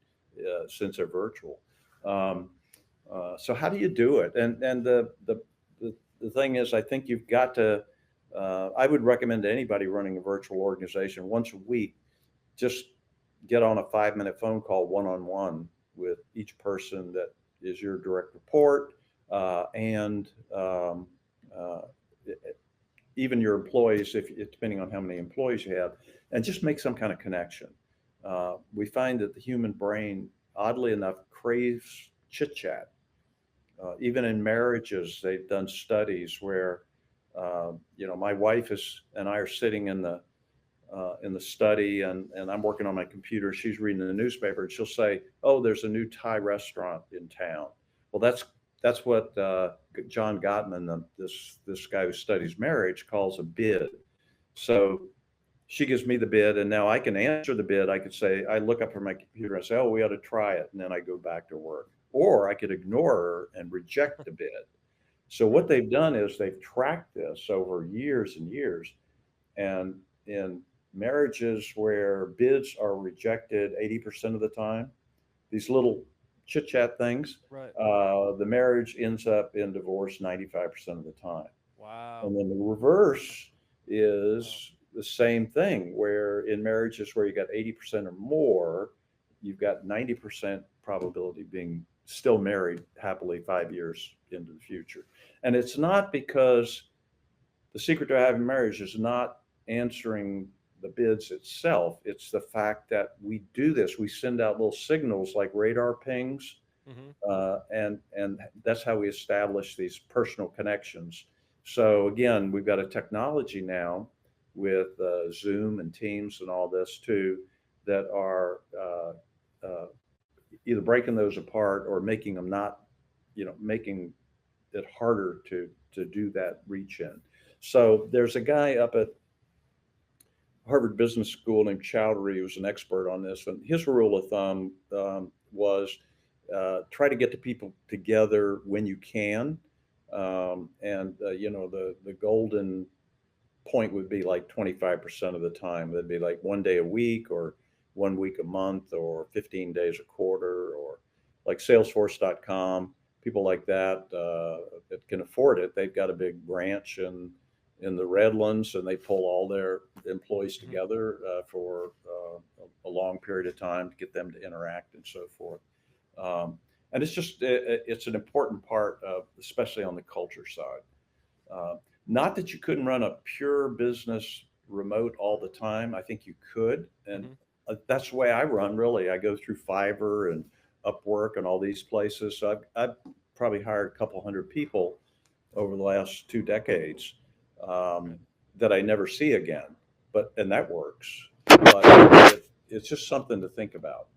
since they're virtual. Um, so how do you do it? And the thing is, I think you've got to. I would recommend to anybody running a virtual organization once a week, just get on a 5-minute phone call one on one with each person that is your direct report, and uh, even your employees, if depending on how many employees you have, and just make some kind of connection. We find that the human brain, oddly enough, craves chit chat. Even in marriages, they've done studies where, my wife and I are sitting in the study, and I'm working on my computer. She's reading the newspaper, and she'll say, "Oh, there's a new Thai restaurant in town." Well, that's what John Gottman, this guy who studies marriage, calls a bid. So she gives me the bid, and now I can answer the bid. I could say, I look up from my computer and say, "Oh, we ought to try it," and then I go back to work. Or I could ignore her and reject the bid. So what Right. they've done is they've tracked this over years and years, and in marriages where bids are rejected 80% of the time, these little chit chat things, Right. the marriage ends up in divorce 95% of the time. Wow. And then the reverse Wow. is the same thing, where in marriages where you got 80% or more, you've got 90% probability being still married happily 5 years into the future. And it's not because the secret to having marriage is not answering the bids itself. It's the fact that we do this. We send out little signals like radar pings, Hmm. and that's how we establish these personal connections. So again, we've got a technology now with Zoom and Teams and all this too that are either breaking those apart or making them not, making it harder to do that reach in. So there's a guy up at Harvard Business School named Chowdhury who was an expert on this, and his rule of thumb was try to get the people together when you can, and the golden point would be like 25% of the time. That'd be like one day a week or 1 week a month or 15 days a quarter, or like salesforce.com, people like that can afford it. They've got a big branch in the Redlands, and they pull all their employees together for a long period of time to get them to interact and so forth. And it's an important part of, especially on the culture side. Not that you couldn't run a pure business remote all the time. I think you could. And that's the way I run, really. I go through Fiverr and Upwork and all these places. So I've probably hired a couple hundred people over the last 2 decades that I never see again. And that works. But it's just something to think about.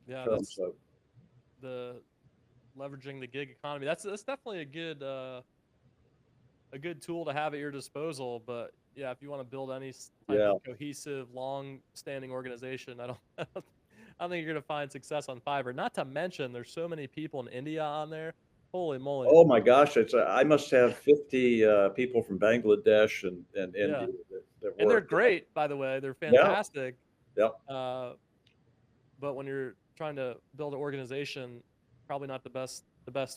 Yeah, that's the leveraging the gig economy. That's definitely a good tool to have at your disposal. But yeah, if you want to build any type of cohesive, long-standing organization, I don't think you're going to find success on Fiverr. Not to mention, there's so many people in India on there. Holy moly! Oh my gosh, I must have 50 people from Bangladesh and India that work. And they're great, by the way. They're fantastic. Yeah. But when you're trying to build an organization, probably not the best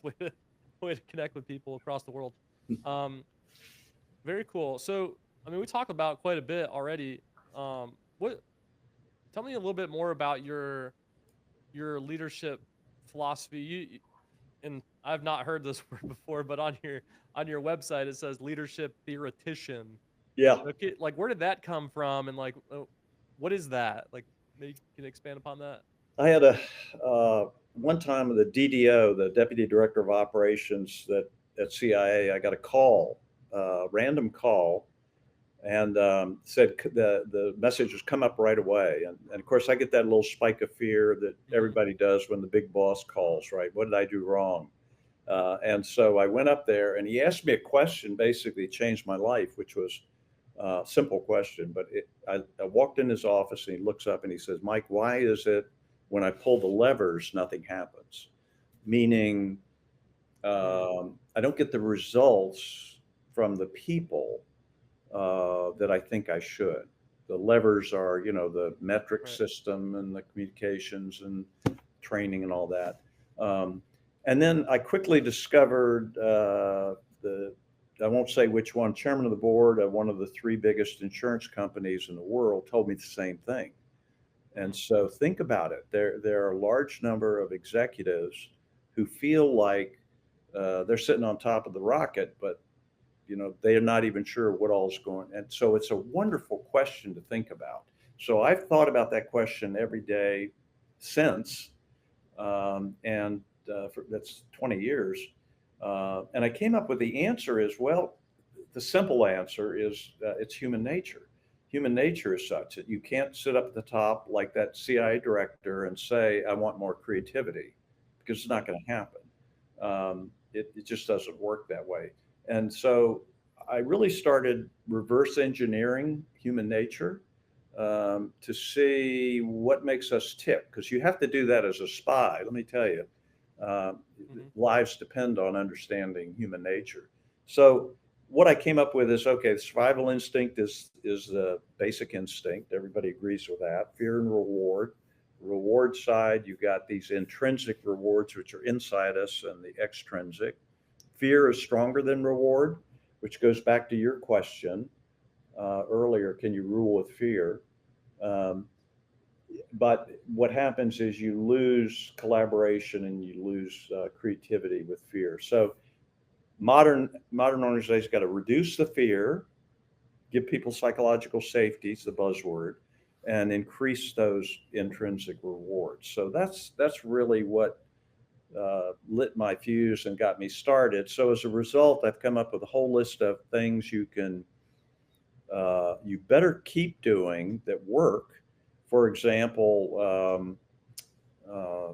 way to connect with people across the world. Very cool. So, I mean, we talked about quite a bit already. Tell me a little bit more about your leadership philosophy. And I've not heard this word before, but on your website it says leadership theoretician. Yeah. Okay, like where did that come from, and like what is that? Like, maybe you can expand upon that. I had one time the DDO, the Deputy Director of Operations at CIA, I got a call, random call, and said the message has come up right away. And of course, I get that little spike of fear that everybody does when the big boss calls, right? What did I do wrong? And so I went up there, and he asked me a question, basically changed my life, which was a simple question. But I walked in his office, and he looks up and he says, Mike, why is it when I pull the levers, nothing happens? Meaning, I don't get the results from the people that I think I should. The levers are, the metric system and the communications and training and all that. And then I quickly discovered I won't say which one, chairman of the board of one of the 3 biggest insurance companies in the world told me the same thing. And so think about it. There are a large number of executives who feel like they're sitting on top of the rocket, but they are not even sure what all is going. And so it's a wonderful question to think about. So I've thought about that question every day since, and that's 20 years. And I came up with the answer is, well, the simple answer is it's human nature. Human nature is such that you can't sit up at the top like that CIA director and say, I want more creativity, because it's not going to happen. It just doesn't work that way. And so I really started reverse engineering human nature to see what makes us tick, because you have to do that as a spy. Let me tell you, lives depend on understanding human nature. So what I came up with is, okay, the survival instinct is the basic instinct. Everybody agrees with that. Fear and reward. Reward side, you've got these intrinsic rewards, which are inside us, and the extrinsic. Fear is stronger than reward, which goes back to your question earlier. Can you rule with fear? But what happens is you lose collaboration and you lose creativity with fear. So modern organizations got to reduce the fear, give people psychological safety, it's the buzzword, and increase those intrinsic rewards. So that's really what lit my fuse and got me started. So as a result, I've come up with a whole list of things you better keep doing that work. For example, uh,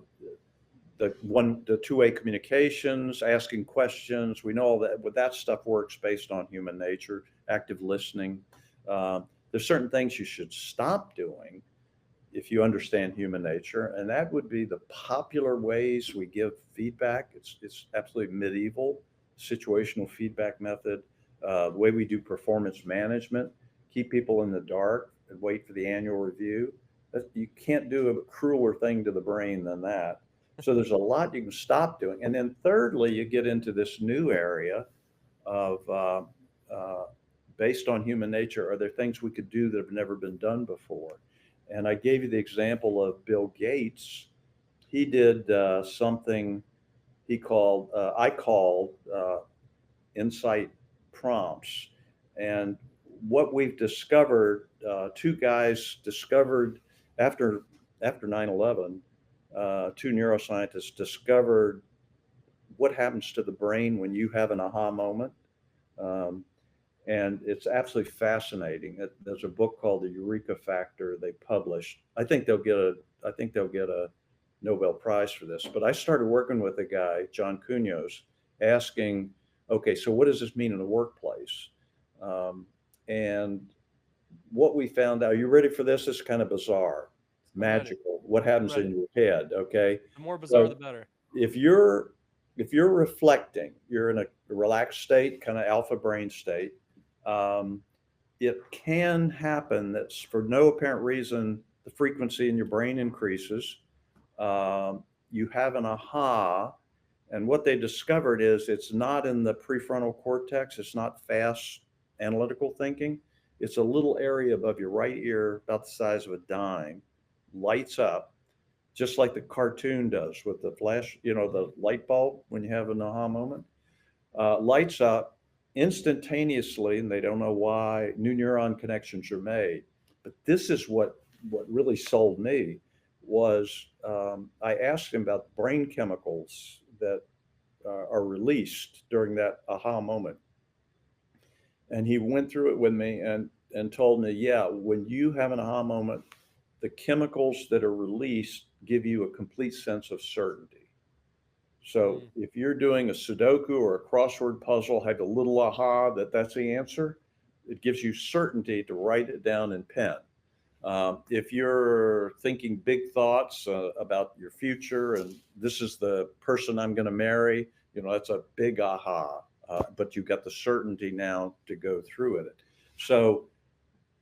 the two-way communications, asking questions. We know all that, but that stuff works based on human nature, active listening. There's certain things you should stop doing if you understand human nature, and that would be the popular ways we give feedback. It's absolutely medieval situational feedback method. The way we do performance management, keep people in the dark and wait for the annual review. You can't do a crueler thing to the brain than that. So there's a lot you can stop doing. And then thirdly, you get into this new area of based on human nature, are there things we could do that have never been done before? And I gave you the example of Bill Gates. He did something I called insight prompts. And what we've discovered, two guys discovered after 9/11, two neuroscientists discovered what happens to the brain when you have an aha moment. Um, and it's absolutely fascinating. There's a book called The Eureka Factor they published. I think they'll get a Nobel Prize for this. But I started working with a guy, John Cunio's, asking, okay, so what does this mean in the workplace? And what we found out, are you ready for this? It's kind of bizarre, magical. What happens in your head? Okay. The more bizarre, the better. If you're reflecting, you're in a relaxed state, kind of alpha brain state. It can happen that for no apparent reason, the frequency in your brain increases. You have an aha, and what they discovered is it's not in the prefrontal cortex. It's not fast analytical thinking. It's a little area above your right ear, about the size of a dime, lights up, just like the cartoon does with the flash, the light bulb when you have an aha moment, lights up instantaneously, and they don't know why. New neuron connections are made. But this is what really sold me was I asked him about brain chemicals that are released during that aha moment. And he went through it with me and told me, yeah, when you have an aha moment, the chemicals that are released give you a complete sense of certainty. So if you're doing a Sudoku or a crossword puzzle, have a little aha that's the answer, it gives you certainty to write it down in pen. If you're thinking big thoughts about your future and this is the person I'm going to marry, that's a big aha, but you've got the certainty now to go through it. So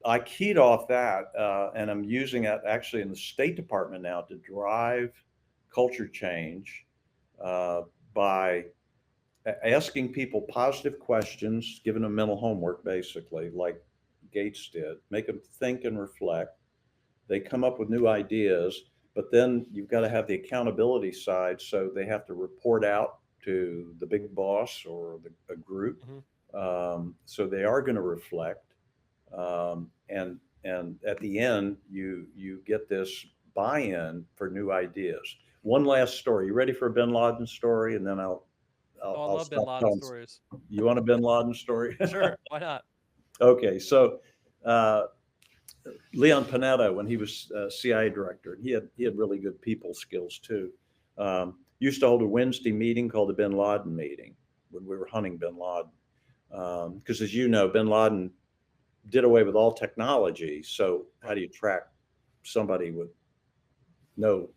I keyed off that, and I'm using that actually in the State Department now to drive culture change by asking people positive questions, giving them mental homework, basically, like Gates did, make them think and reflect. They come up with new ideas, but then you've got to have the accountability side. So they have to report out to the big boss or a group. So they are going to reflect. And at the end, you get this buy-in for new ideas. One last story. You ready for a Bin Laden story? And then I'll I love Bin Laden stories. You want a Bin Laden story? Sure, why not? Okay, so Leon Panetta, when he was CIA director, he had really good people skills too. Used to hold a Wednesday meeting called the Bin Laden meeting when we were hunting Bin Laden, because as you know, Bin Laden did away with all technology. So how do you track somebody with no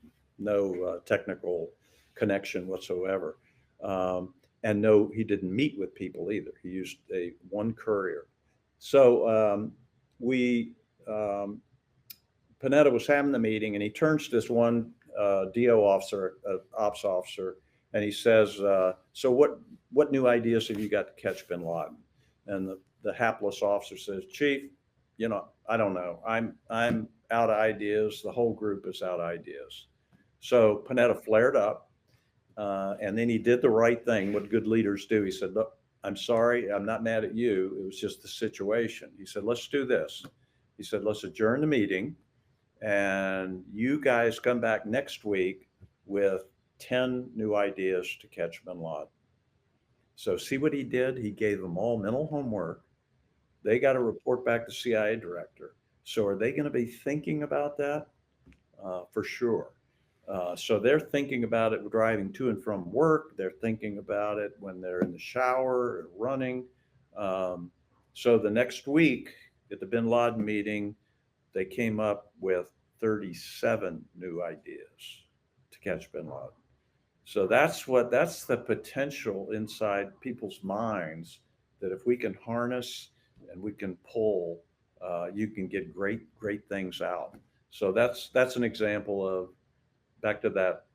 technical connection whatsoever? And no, he didn't meet with people either. He used one courier. So Panetta was having the meeting, and he turns to this one DO officer, ops officer, and he says, "So what new ideas have you got to catch Bin Laden?" And the hapless officer says, "Chief, I don't know. I'm out of ideas. The whole group is out of ideas." So Panetta flared up, and then he did the right thing, what good leaders do. He said, "Look, I'm sorry. I'm not mad at you. It was just the situation." He said, "Let's do this." He said, "Let's adjourn the meeting, and you guys come back next week with 10 new ideas to catch Bin Laden." So see what he did? He gave them all mental homework. They got to report back to CIA director. So are they going to be thinking about that? For sure. So they're thinking about it driving to and from work. They're thinking about it when they're in the shower or running. Um, so the next week at the Bin Laden meeting, they came up with 37 new ideas to catch Bin Laden. So that's the potential inside people's minds, that if we can harness and we can pull, you can get great things out. So that's an example of, back to that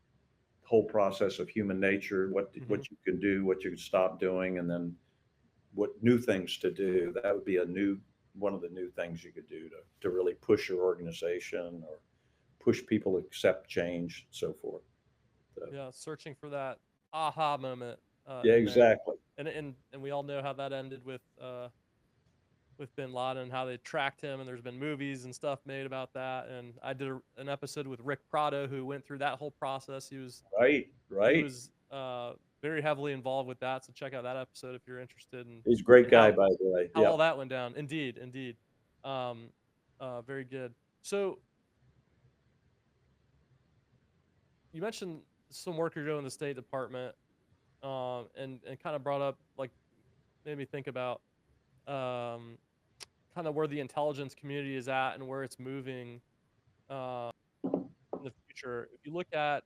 whole process of human nature, Hmm. what you can do, what you can stop doing, and then what new things to do. That would be one of the new things you could do to really push your organization or push people to accept change and so forth. So, Yeah, searching for that aha moment yeah, in there, exactly. and we all know how that ended with Bin Laden, how they tracked him, and there's been movies and stuff made about that. And I did an episode with Rick Prado, who went through that whole process. Right, He right. was very heavily involved with that. So check out that episode if you're interested in He's a great in guy, by the way. how Yeah. all that went down. Indeed, indeed. Um, very good. So you mentioned some work you're doing in the State Department, and kind of brought up, like, made me think about um, kind of where the intelligence community is at and where it's moving uh, in the future. If you look at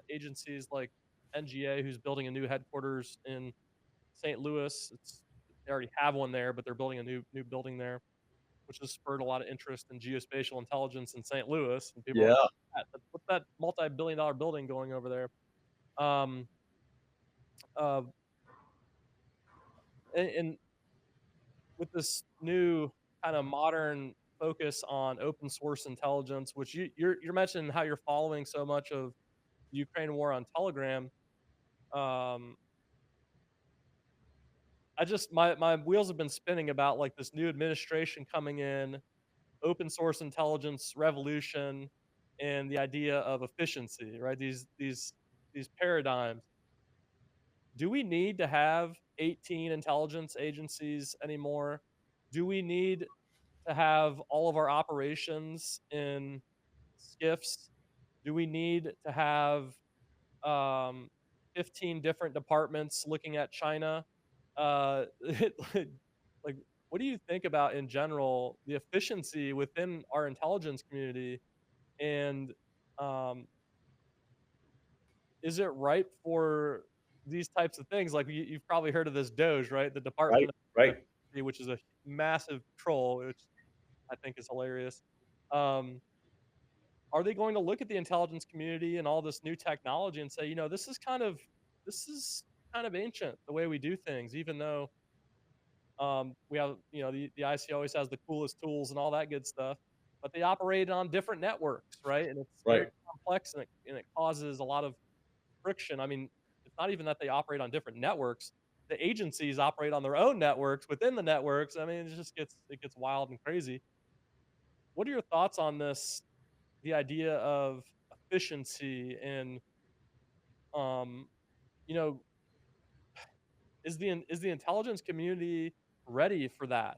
agencies like NGA, who's building a new headquarters in St. Louis, they already have one there, but they're building a new building there, which has spurred a lot of interest in geospatial intelligence in St. Louis. And people are Yeah. like, what's that multi-billion-dollar building going over there? Um, uh, and with this new kind of modern focus on open source intelligence, which you're mentioning how you're following so much of the Ukraine war on Telegram. Um, I just my wheels have been spinning about, like, this new administration coming in, open source intelligence revolution, and the idea of efficiency, right? These paradigms. Do we need to have 18 intelligence agencies anymore? Do we need to have all of our operations in skiffs? Do we need to have um, 15 different departments looking at China? Like, what do you think about in general the efficiency within our intelligence community? And um, is it ripe for these types of things? Like, you've probably heard of this Doge, right? The Department Right, of right. Efficiency, which is a massive troll, which I think is hilarious. Um, are they going to look at the intelligence community and all this new technology and say, this is kind of ancient the way we do things, even though we have, the IC always has the coolest tools and all that good stuff, but they operate on different networks, right? And it's very Right. complex, and it causes a lot of friction. I mean, it's not even that they operate on different networks. The agencies operate on their own networks within the networks. I mean, it gets wild and crazy. What are your thoughts on this? The idea of efficiency and um, you know, is the intelligence community ready for that?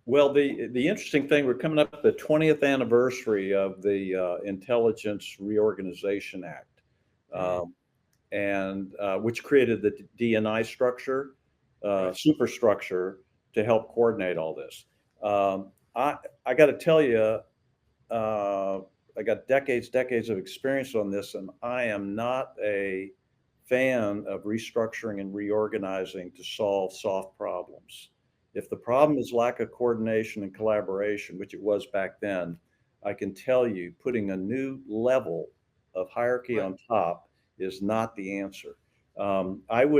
Well, the interesting thing, we're coming up the 20th anniversary of the Intelligence Reorganization Act, Mm, um, and which created the DNI structure, right. superstructure, to help coordinate all this. Um, I got to tell you, uh, I got decades of experience on this, and I am not a fan of restructuring and reorganizing to solve soft problems. If the Right. problem is lack of coordination and collaboration, which it was back then, I can tell you putting a new level of hierarchy Right. on top is not the answer.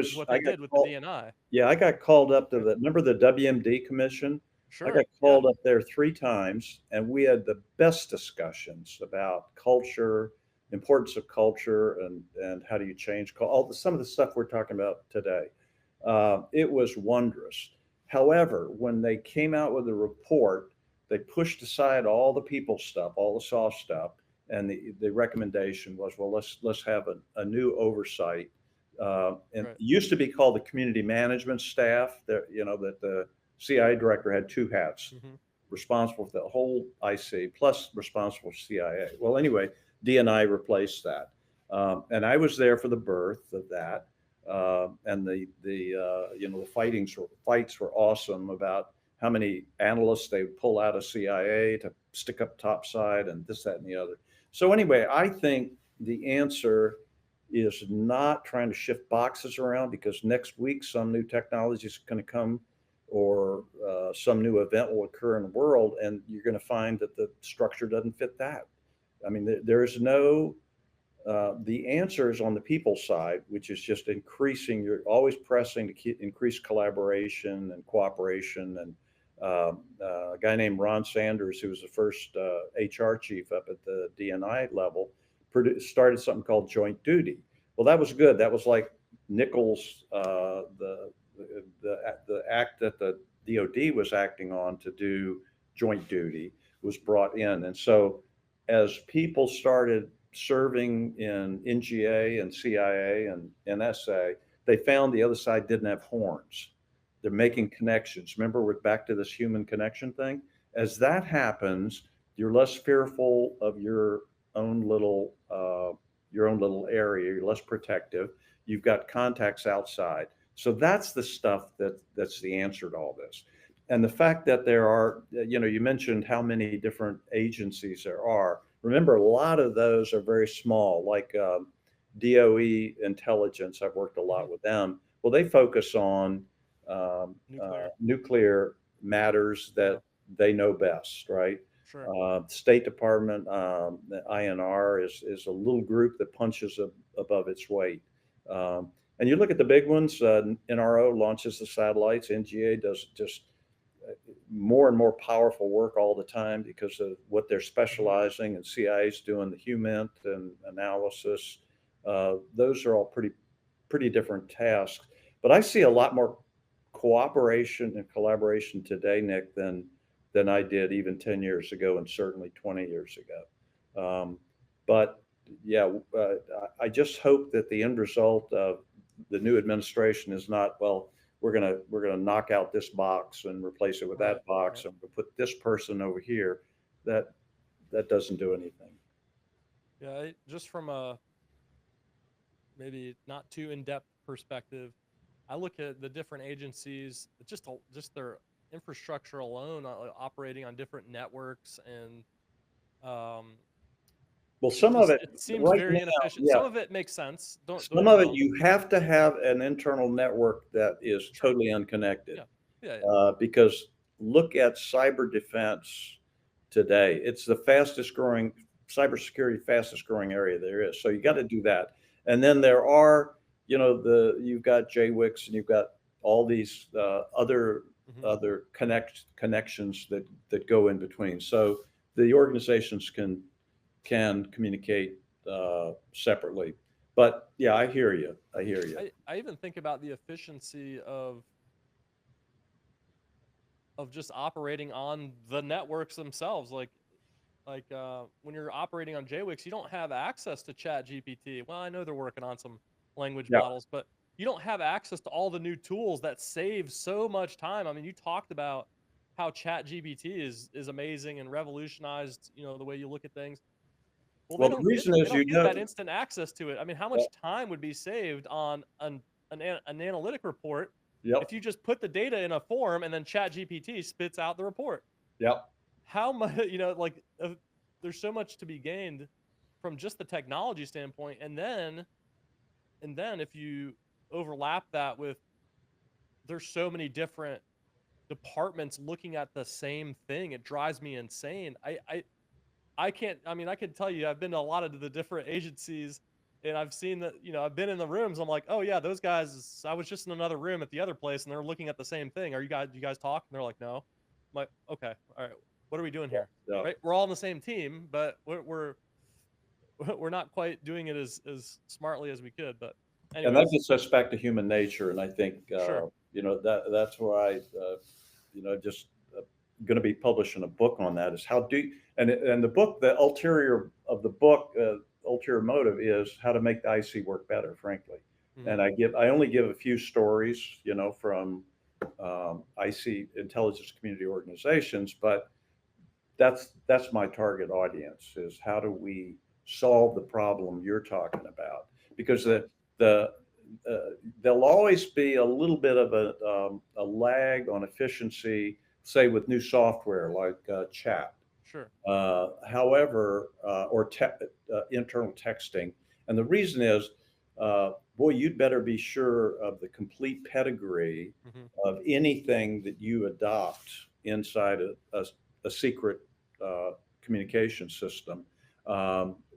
Which is what they I got did with the called, DNI. yeah, I got called up to Right. the, remember the WMD commission? I got Sure. Yeah. called up there 3 times, and we had the best discussions about culture, importance of culture, and how do you change some of the stuff we're talking about today. It was wondrous. However, when they came out with the report, they pushed aside all the people stuff, all the soft stuff, and the recommendation was, well, let's have a new oversight. And it Right. used to be called the community management staff. That that the CIA director had 2 hats, Hmm. responsible for the whole IC plus responsible for CIA. Well, anyway, DNI replaced that. And I was there for the birth of that. And the fights were awesome about how many analysts they would pull out of CIA to stick up topside and this, that, and the other. So anyway, I think the answer is not trying to shift boxes around, because next week some new technology is going to come, or some new event will occur in the world, and you're going to find that the structure doesn't fit that. I mean, there's no, the answer is on the people side, which is just increasing, you're always pressing to increase collaboration and cooperation. And a guy named Ron Sanders, who was the first HR chief up at the DNI level, started something called joint duty. Well, that was good. That was like Nichols, the act that the DOD was acting on to do joint duty was brought in. And so as people started serving in NGA and CIA and NSA, they found the other side didn't have horns. They're making connections. Remember, we're back to this human connection thing. As that happens, you're less fearful of your own little area. You're less protective. You've got contacts outside. So that's the stuff that's the answer to all this. And the fact that there are, you mentioned how many different agencies there are. Remember, a lot of those are very small, like DOE intelligence. I've worked a lot with them. Well, they focus on nuclear matters that they know best, right? Sure. State Department, the INR is a little group that punches above its weight. And you look at the big ones, NRO launches the satellites, NGA does just more and more powerful work all the time because of what they're specializing, and CIA's doing the HUMINT and analysis. Those are all pretty different tasks. But I see a lot more cooperation and collaboration today, Nick, than I did even 10 years ago, and certainly 20 years ago. But yeah, I just hope that the end result of the new administration is not, well, we're gonna knock out this box and replace it with that box, and we'll put this person over here. That doesn't do anything. Yeah, just from a maybe not too in-depth perspective, I look at the different agencies, just their infrastructure alone, operating on different networks, and well, some of it seems right very now, inefficient. yeah. Some of it makes sense. Some of it you have to have an internal network that is totally unconnected. Yeah. Because look at cyber defense today. It's the fastest growing cybersecurity, fastest growing area there is. So you got to do that. And then there are, you've got JWICs, and you've got all these other connections that go in between. So the organizations can communicate separately. But yeah, I hear you. I even think about the efficiency of just operating on the networks themselves. Like when you're operating on JWICs, you don't have access to Chat GPT. Well, I know they're working on some language models, but you don't have access to all the new tools that save so much time. I mean, you talked about how Chat GPT is amazing and revolutionized, the way you look at things. Well, the reason is they don't get that instant access to it. I mean, how much time would be saved on an analytic report if you just put the data in a form and then Chat GPT spits out the report? Yep. How much, there's so much to be gained from just the technology standpoint. And then if you overlap that with, there's so many different departments looking at the same thing, it drives me insane. I can tell you, I've been to a lot of the different agencies, and I've seen that, I've been in the rooms. I'm like, oh yeah, those guys, I was just in another room at the other place and they're looking at the same thing. Do you guys talk? And they're like, no. I'm like, okay, all right. What are we doing here? Yeah. Right? We're all on the same team, but we're not quite doing it as smartly as we could. But anyways. And that gets us back to human nature. And I think, Sure. That's why, just going to be publishing a book on that, is how do, and the book, the ulterior of the book, ulterior motive is how to make the IC work better, frankly. Mm-hmm. And I only give a few stories, from IC intelligence community organizations, but that's my target audience, is how do we solve the problem you're talking about, because the there'll always be a little bit of a lag on efficiency, say with new software like chat. Sure. However, or internal texting. And the reason is, boy, you'd better be sure of the complete pedigree Hmm. of anything that you adopt inside a secret communication system,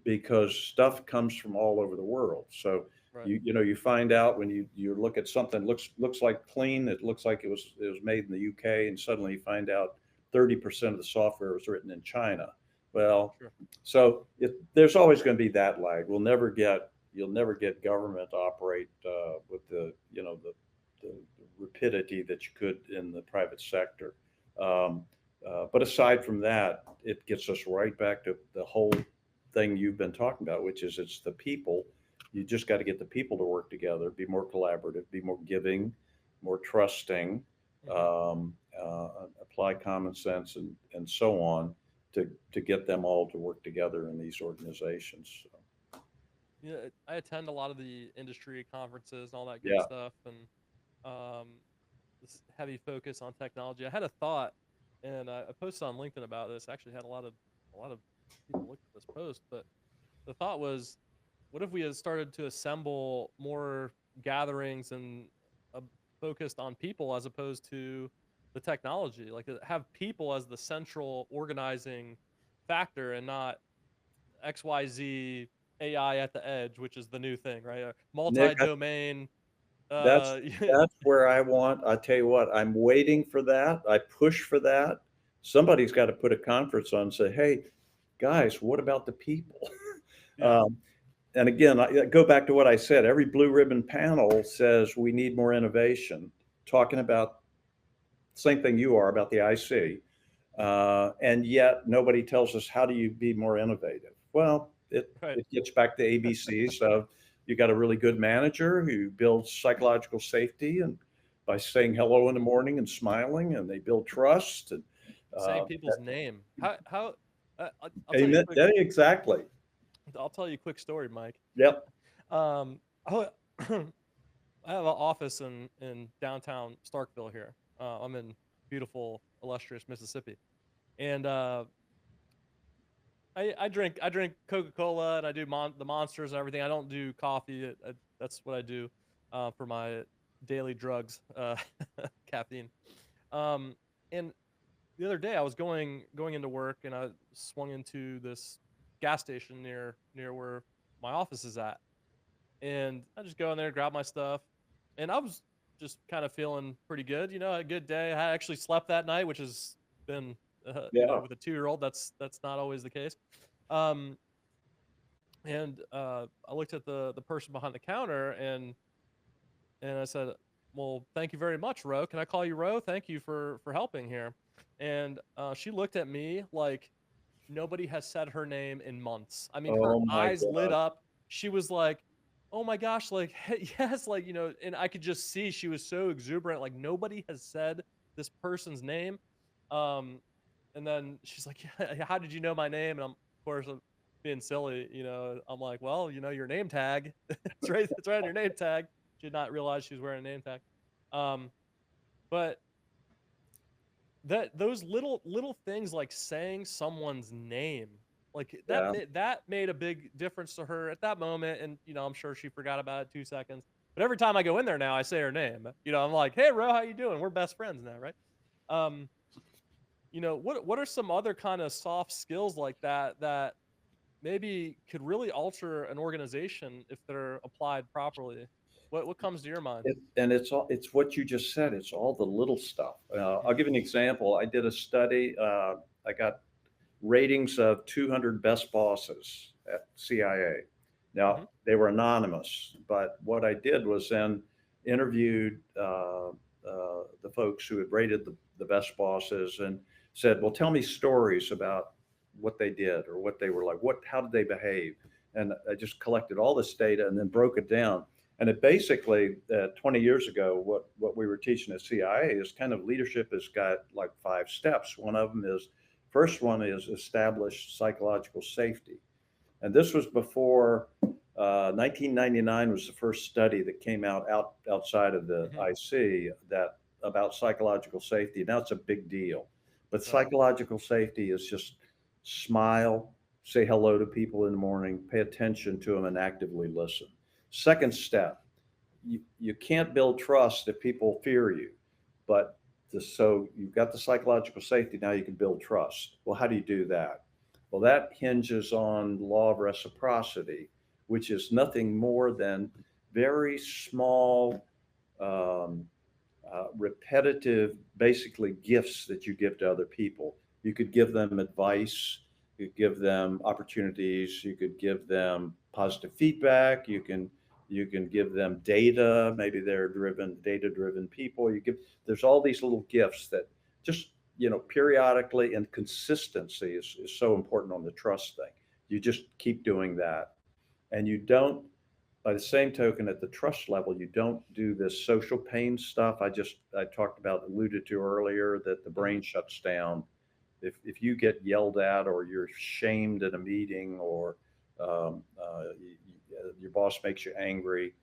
because stuff comes from all over the world. So Right. you find out when you look at something looks like clean, it looks like it was made in the UK, and suddenly you find out 30% of the software was written in China. Well, Sure. so there's always going to be that lag. You'll never get government to operate with the rapidity that you could in the private sector. Um, but aside from that, it gets us right back to the whole thing you've been talking about, which is it's the people. You just got to get the people to work together, be more collaborative, be more giving, more trusting, Hmm. apply common sense, and so on to get them all to work together in these organizations. So, Yeah, I attend a lot of the industry conferences and all that good yeah, stuff, and um, this heavy focus on technology. I had a thought, and I posted on LinkedIn about this. I actually had a lot of people look at this post, but the thought was, what if we had started to assemble more gatherings and uh, focused on people as opposed to the technology? Like have people as the central organizing factor and not XYZ AI at the edge, which is the new thing, right? Nick, Multi-domain. that's that's where I want. I tell you what, I'm waiting for that. I push for that. Somebody's got to put a conference on and say, "Hey, guys, what about the people?" Yeah, um, and again, I go back to what I said. Every blue ribbon panel says we need more innovation, talking about the same thing you are about the IC, and yet nobody tells us how do you be more innovative. Well, right. it gets back to ABCs of you got a really good manager who builds psychological safety and by saying hello in the morning and smiling, and they build trust. And Saying uh, people's name. How I'll tell you a amen. quick Yeah, exactly. I'll tell you a quick story, Mike. Yep. Um, I I have an office in downtown Starkville here. I'm in beautiful, illustrious Mississippi, and I drink Coca-Cola and I do the monsters and everything. I don't do coffee. That's what I do for my daily drugs, caffeine. Um, and the other day I was going into work and I swung into this gas station near where my office is at, and I just go in there, grab my stuff, and I was just kind of feeling pretty good. A good day. I actually slept that night, which has been, Yeah. with a 2-year-old, that's not always the case. Um, and I looked at the person behind the counter, and I said, "Well, thank you very much, Ro. Can I call you Ro? Thank you for helping here." And she looked at me like nobody has said her name in months. I mean, her Oh my eyes lit God. up. She was like, "Oh my gosh, like yes, like and I could just see she was so exuberant. Like nobody has said this person's name. Um, and then she's like, "Yeah, how did you know my name?" And of course, I'm being silly. I'm like, "Well, your name tag. It's right on your name tag." She did not realize she was wearing a name tag. Um, but those little things like saying someone's name, like Yeah. that made a big difference to her at that moment, and I'm sure she forgot about it 2 seconds. But every time I go in there now, I say her name. I'm like, "Hey, Ro, how you doing? We're best friends now, right?" Um, what are some other kind of soft skills like that maybe could really alter an organization if they're applied properly? What comes to your mind? And it's what you just said. It's all the little stuff. I'll Hmm. give you an example. I did a study. I got ratings of 200 best bosses at CIA. Hmm. Now they were anonymous, but what I did was then interviewed the folks who had rated the best bosses and said, "Well, tell me stories about what they did or what they were like. How did they behave?" And I just collected all this data and then broke it down. And it basically, 20 years ago, what we were teaching at CIA is kind of leadership has got like 5 steps. First one is establish psychological safety. And this was before 1999 was the first study that came outside of the Hmm. IC that about psychological safety. Now it's a big deal, but Right. psychological safety is just smile, say hello to people in the morning, pay attention to them, and actively listen. Second step, you can't build trust if people fear you, but so you've got the psychological safety. Now you can build trust. Well, how do you do that? Well, that hinges on the law of reciprocity, which is nothing more than very small, um, repetitive, basically gifts that you give to other people. You could give them advice, you could give them opportunities, you could give them positive feedback, you can give them data. Maybe they're data driven people. There's all these little gifts that just periodically, and consistency is so important on the trust thing. You just keep doing that, and you don't, by the same token, at the trust level, you don't do this social pain stuff I talked about, alluded to earlier, that the Hmm. brain shuts down if you get yelled at, or you're shamed in a meeting, or your boss makes you angry.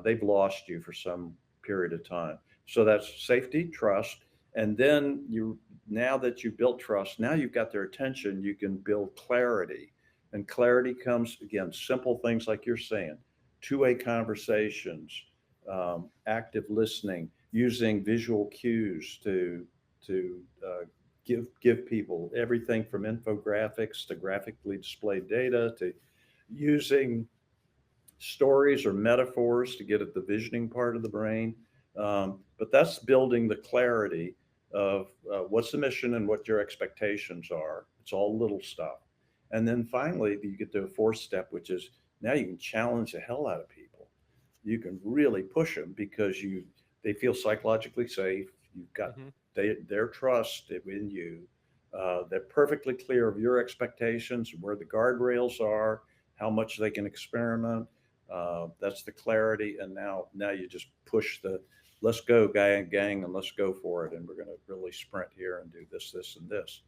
They've lost you for some period of time. So that's safety, trust, and then now that you built trust, now you've got their attention. You can build clarity, and clarity comes, again, simple things like you're saying, two-way conversations, active listening, using visual cues to give people everything from infographics to graphically displayed data, to using stories or metaphors to get at the visioning part of the brain. But that's building the clarity of what's the mission and what your expectations are. It's all little stuff. And then finally, you get to a fourth step, which is now you can challenge the hell out of people. You can really push them because they feel psychologically safe. You've got Hmm. their trust in you. They're perfectly clear of your expectations, where the guardrails are, how much they can experiment. That's the clarity. And now you just push the let's go, gang, and let's go for it. And we're going to really sprint here and do this, and this.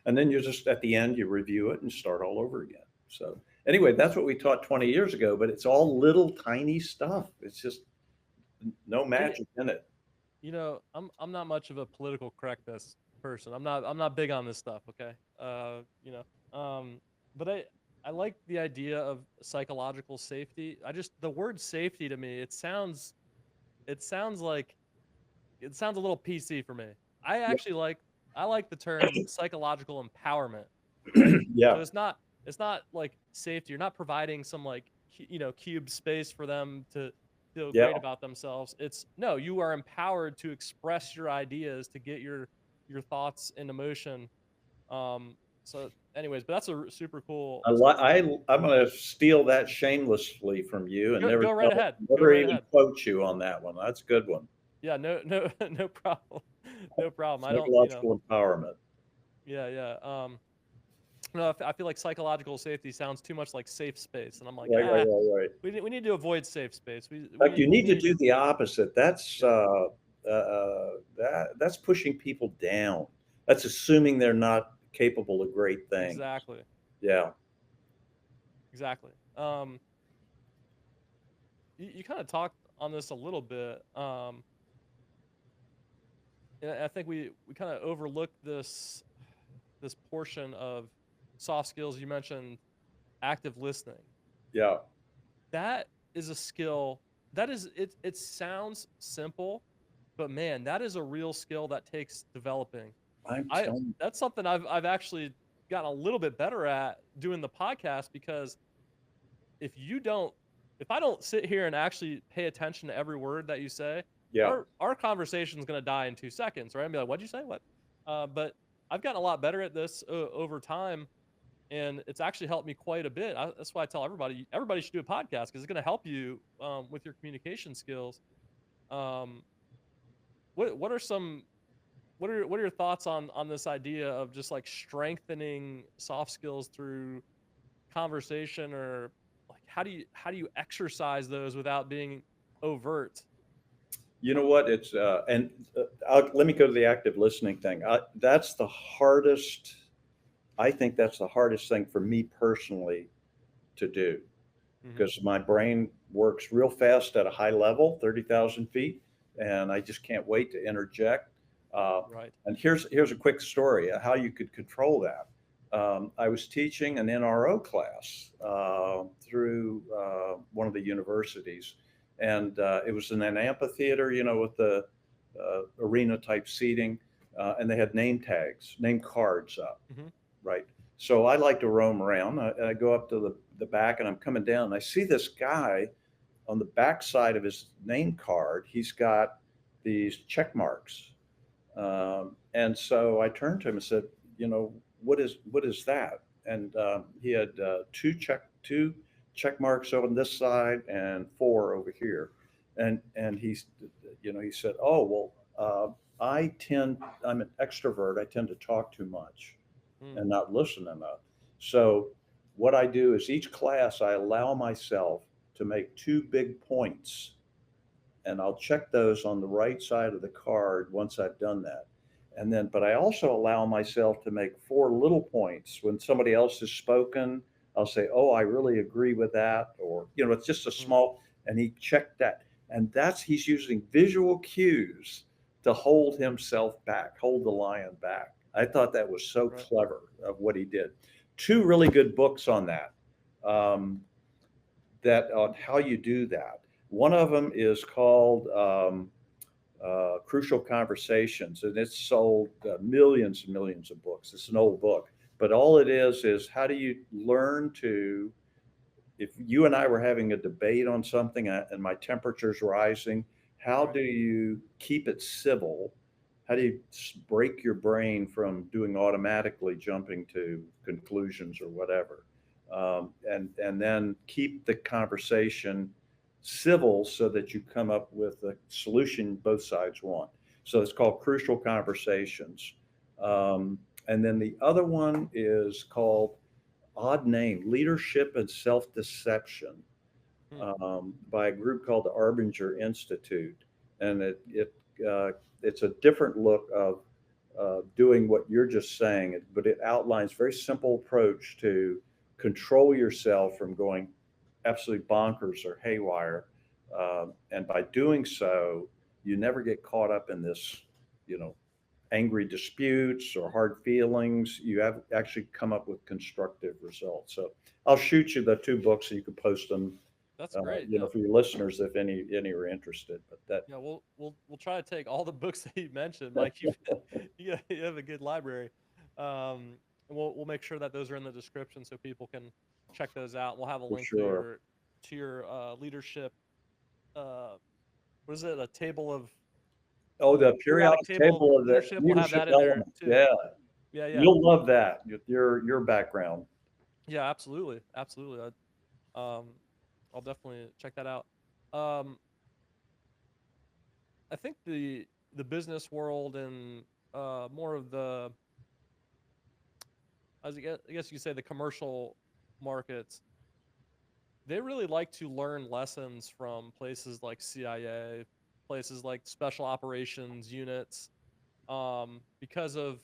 And then you just, at the end, you review it and start all over again. So anyway, that's what we taught 20 years ago, but it's all little tiny stuff. It's just no And magic in it. I'm not much of a political correctness person. I'm not big on this stuff. Okay. But I like the idea of psychological safety. The word safety to me, it sounds like it sounds a little PC for me. I Yeah. actually I like the term psychological empowerment, right? So Yeah. it's not like safety. You're not providing some like cube space for them to feel Yeah. great about themselves. It's no, you are empowered to express your ideas, to get your thoughts into motion. So anyways, but that's a super cool. I, li- I I'm going to steal that shamelessly from you and Go never go right ahead. Go never right even ahead. quote you on that one. That's a good one. Yeah, no no problem. No problem. I don't, Psychological empowerment. yeah, yeah. No, I feel like psychological safety sounds too much like safe space, and I'm like, Right, right, right, right. we need to avoid safe space. We In fact, we you we need to need do the opposite. yeah, That's pushing people down. That's assuming they're not capable of great things. exactly, Yeah. exactly. You kind of talked on this a little bit. And I think we kind of overlooked this portion of soft skills. You mentioned active listening. Yeah. That is a skill that is it sounds simple, but man, that is a real skill that takes developing. I'm I telling That's something I've actually gotten a little bit better at doing the podcast, because if you don't if I don't sit here and actually pay attention to every word that you say, you. Yeah. our conversation is going to die in 2 seconds, right? I'm be like, what'd you say? What? But I've gotten a lot better at this over time, and it's actually helped me quite a bit. That's why I tell everybody should do a podcast, because it's going to help you with your communication skills. Um, what are some what are your thoughts on this idea of just like strengthening soft skills through conversation, or like how do you exercise those without being overt? You know what? Let me go to the active listening thing. That's the hardest. I think that's the hardest thing for me personally to do Hmm. because my brain works real fast at a high level, 30,000 feet, and I just can't wait to interject. Uh, Right. and here's a quick story of how you could control that. I was teaching an NRO class through one of the universities, and it was in an amphitheater, with the arena type seating, and they had name tags, name cards up, Hmm. right? So I like to roam around. I go up to the back, and I'm coming down, and I see this guy on the back side of his name card. He's got these check marks, and so I turned to him and said, what is that? And he had two check marks on this side and four over here, and he said, oh well, I'm an extrovert. I tend to talk too much Mm. and not listen enough. So what I do is each class I allow myself to make two big points, and I'll check those on the right side of the card once I've done that. And then, but I also allow myself to make four little points when somebody else has spoken. I'll say, "Oh, I really agree with that," or it's just a Mm. small. And he checked that, and he's using visual cues to hold himself back, hold the lion back. I thought that was so Right. clever of what he did. Two really good books on that. Um, that on how you do that. One of them is called Crucial Conversations, and it's sold millions and millions of books. It's an old book, but all it is how do you learn to, if you and I were having a debate on something and my temperature's rising, how Right. do you keep it civil? How do you break your brain from doing automatically jumping to conclusions or whatever? And then keep the conversation civil so that you come up with a solution both sides want. So it's called Crucial Conversations. And then the other one is called, odd name, Leadership and Self Deception, Mm. by a group called the Arbinger Institute. And it's a different look of doing what you're just saying, but it outlines very simple approach to control yourself from going absolutely bonkers or haywire. And by doing so, you never get caught up in this, you know, angry disputes or hard feelings. You have actually come up with constructive results. So I'll shoot you the two books, so you can post them, That's great. Yeah. for your listeners if any are interested. But Yeah. We'll try to take all the books that you mentioned, Mike. You that you have a good library. And we'll make sure that those are in the description so people can check those out. We'll have a for link to sure. your leadership. Uh, what is it? A table of Oh, the periodic periodic table of table of the leadership. We'll have leadership that in there elements. too. Yeah, Yeah. Yeah. you'll love that. Your background. Yeah. Absolutely. Absolutely. I'll definitely check that out. Um, I think the business world and more of the, I guess you could say, the commercial markets, they really like to learn lessons from places like CIA, places like special operations units, because of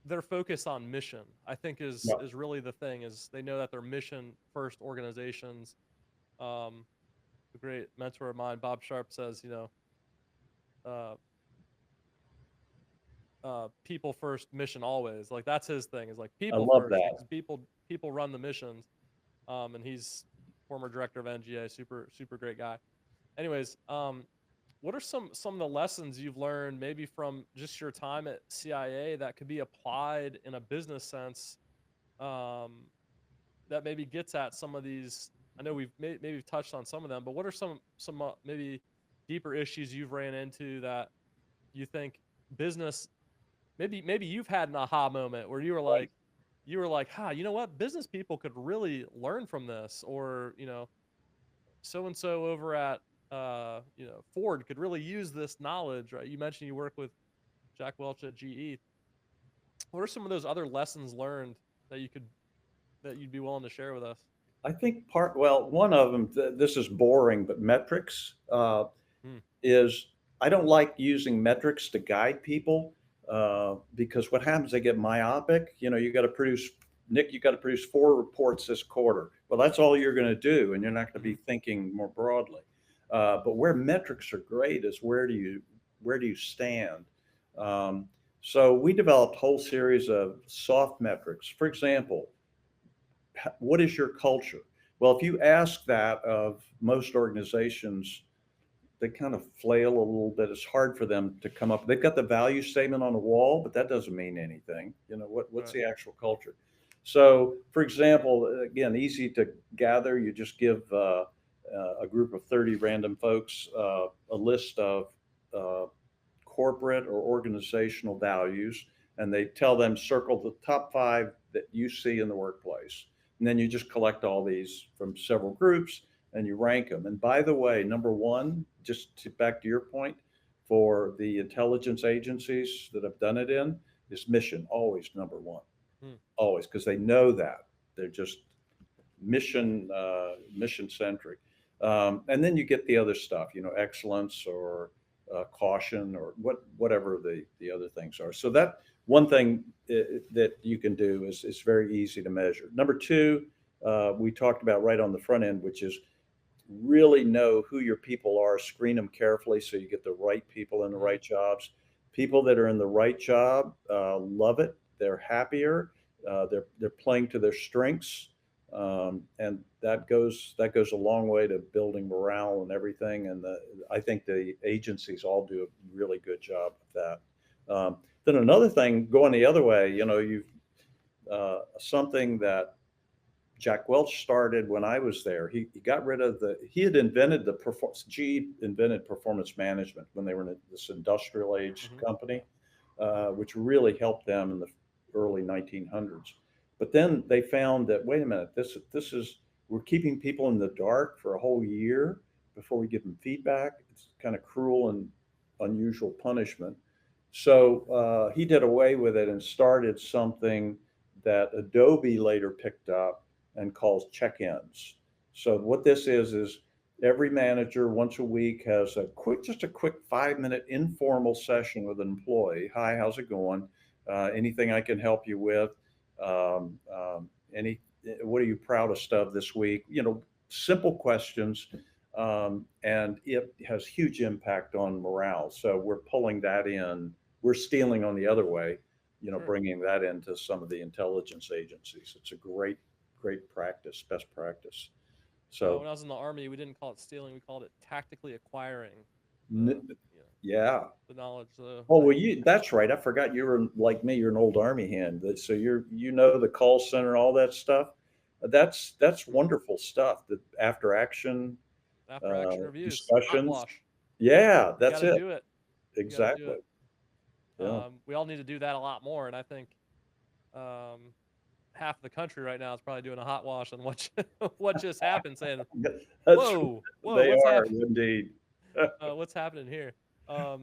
their focus on mission. I think Yeah, is really the thing, is they know that they're mission first organizations. Um, a great mentor of mine, Bob Sharp, says, uh, people first, mission always. Like that's his thing. Is like I people love first, that. because people run the missions. And he's former director of NGA, super great guy. Anyways, what are some of the lessons you've learned maybe from just your time at CIA that could be applied in a business sense, um, that maybe gets at some of these? I know maybe we've touched on some of them, but what are some maybe deeper issues you've ran into that you think business, maybe you've had an aha moment where Right. you were like, you know what, business people could really learn from this, or so and so over at Ford could really use this knowledge, right? You mentioned you work with Jack Welch at GE. What are some of those other lessons learned that you'd be willing to share with us? I think one of them, this is boring, but metrics Hmm. is, I don't like using metrics to guide people because what happens, they get myopic. You got to produce Nick, you got to produce 4 reports this quarter. Well, that's all you're going to do, and you're not going to be thinking more broadly. But where metrics are great is where do you stand? So we developed a whole series of soft metrics. For example, what is your culture? Well, if you ask that of most organizations, they kind of flail a little bit. It's hard for them to come up. They've got the value statement on the wall, but that doesn't mean anything. What's the actual culture? So, for example, again, easy to gather. You just give a group of 30 random folks a list of corporate or organizational values, and they tell them circle the top 5 that you see in the workplace. And then you just collect all these from several groups and you rank them. And by the way, number 1, back to your point, for the intelligence agencies that have done it in, is mission, always number 1. Always, because they know that. They're just mission centric. And then you get the other stuff, excellence or caution or whatever the other things are. So that one thing that you can do is very easy to measure. Number 2, we talked about right on the front end, which is really know who your people are, screen them carefully so you get the right people in the right jobs. People that are in the right job love it. They're happier. They're playing to their strengths. And that goes a long way to building morale and everything. And I think the agencies all do a really good job of that. Then another thing going the other way, you've something that Jack Welch started when I was there. He got rid of he had invented GE invented performance management when they were in this industrial age company, which really helped them in the early 1900s. But then they found that, wait a minute, we're keeping people in the dark for a whole year before we give them feedback. It's kind of cruel and unusual punishment. So he did away with it and started something that Adobe later picked up and calls check-ins. So what this is every manager once a week has just a quick 5-minute informal session with an employee. Hi, how's it going? Anything I can help you with? What are you proudest of this week? Simple questions, and it has huge impact on morale. So we're pulling that in. We're stealing on the other way, bringing that into some of the intelligence agencies. It's a great practice, best practice. So when I was in the Army, we didn't call it stealing; we called it tactically acquiring. Yeah. The knowledge. That's right. I forgot you were like me. You're an old Army hand. So the call center, all that stuff. That's wonderful stuff. The after action reviews, discussions. hot wash. Yeah, that's it. Do it. Exactly. Do it. Yeah. We all need to do that a lot more, and I think half of the country right now is probably doing a hot wash on what just happened, saying, "Whoa, they what's are happening? Indeed. What's happening here?" I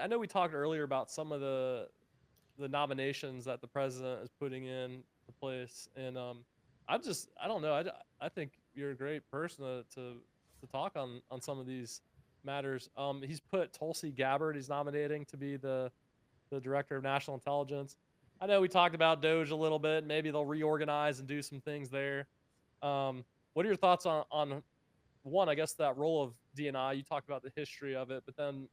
know we talked earlier about some of the nominations that the president is putting in place, and I don't know. I think you're a great person to talk on some of these matters. He's put Tulsi Gabbard. He's nominating to be the director of national intelligence. I know we talked about Doge a little bit. Maybe they'll reorganize and do some things there. What are your thoughts on one, I guess, that role of DNI? You talked about the history of it, but then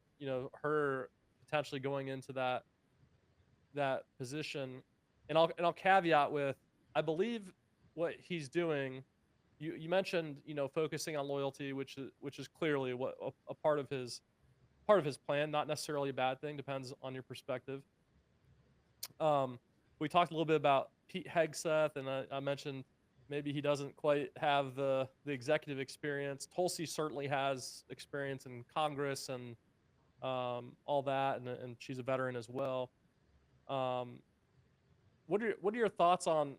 her potentially going into that position, and I'll caveat with, I believe what he's doing. You mentioned focusing on loyalty, which is clearly a part of his plan, not necessarily a bad thing, depends on your perspective. We talked a little bit about Pete Hegseth, and I mentioned maybe he doesn't quite have the executive experience. Tulsi certainly has experience in Congress and all that, and she's a veteran as well. What are your thoughts on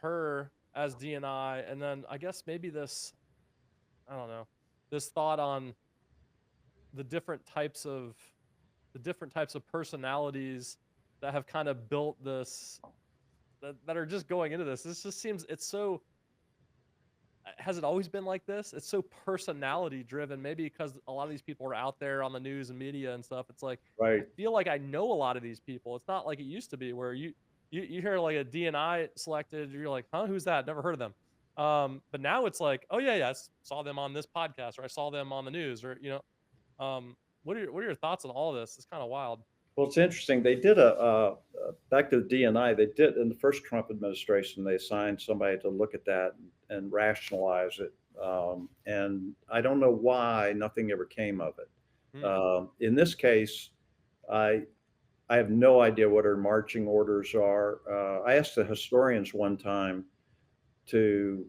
her as DNI, and then I guess maybe this thought on the different types of personalities that have kind of built this, that are just going into this. This just seems, it's so, has it always been like this? It's so personality driven, maybe because a lot of these people are out there on the news and media and stuff. It's like, right. I feel like I know a lot of these people. It's not like it used to be where you you hear like a DNI selected, you're like, huh, who's that? Never heard of them. But now it's like, oh yeah, saw them on this podcast, or I saw them on the news, or what are your thoughts on all this? It's kind of wild. Well, it's interesting. They did back to the DNI. They did in the first Trump administration. They assigned somebody to look at that and rationalize it. And I don't know why nothing ever came of it. Hmm. In this case, I I have no idea what her marching orders are. I asked the historians one time to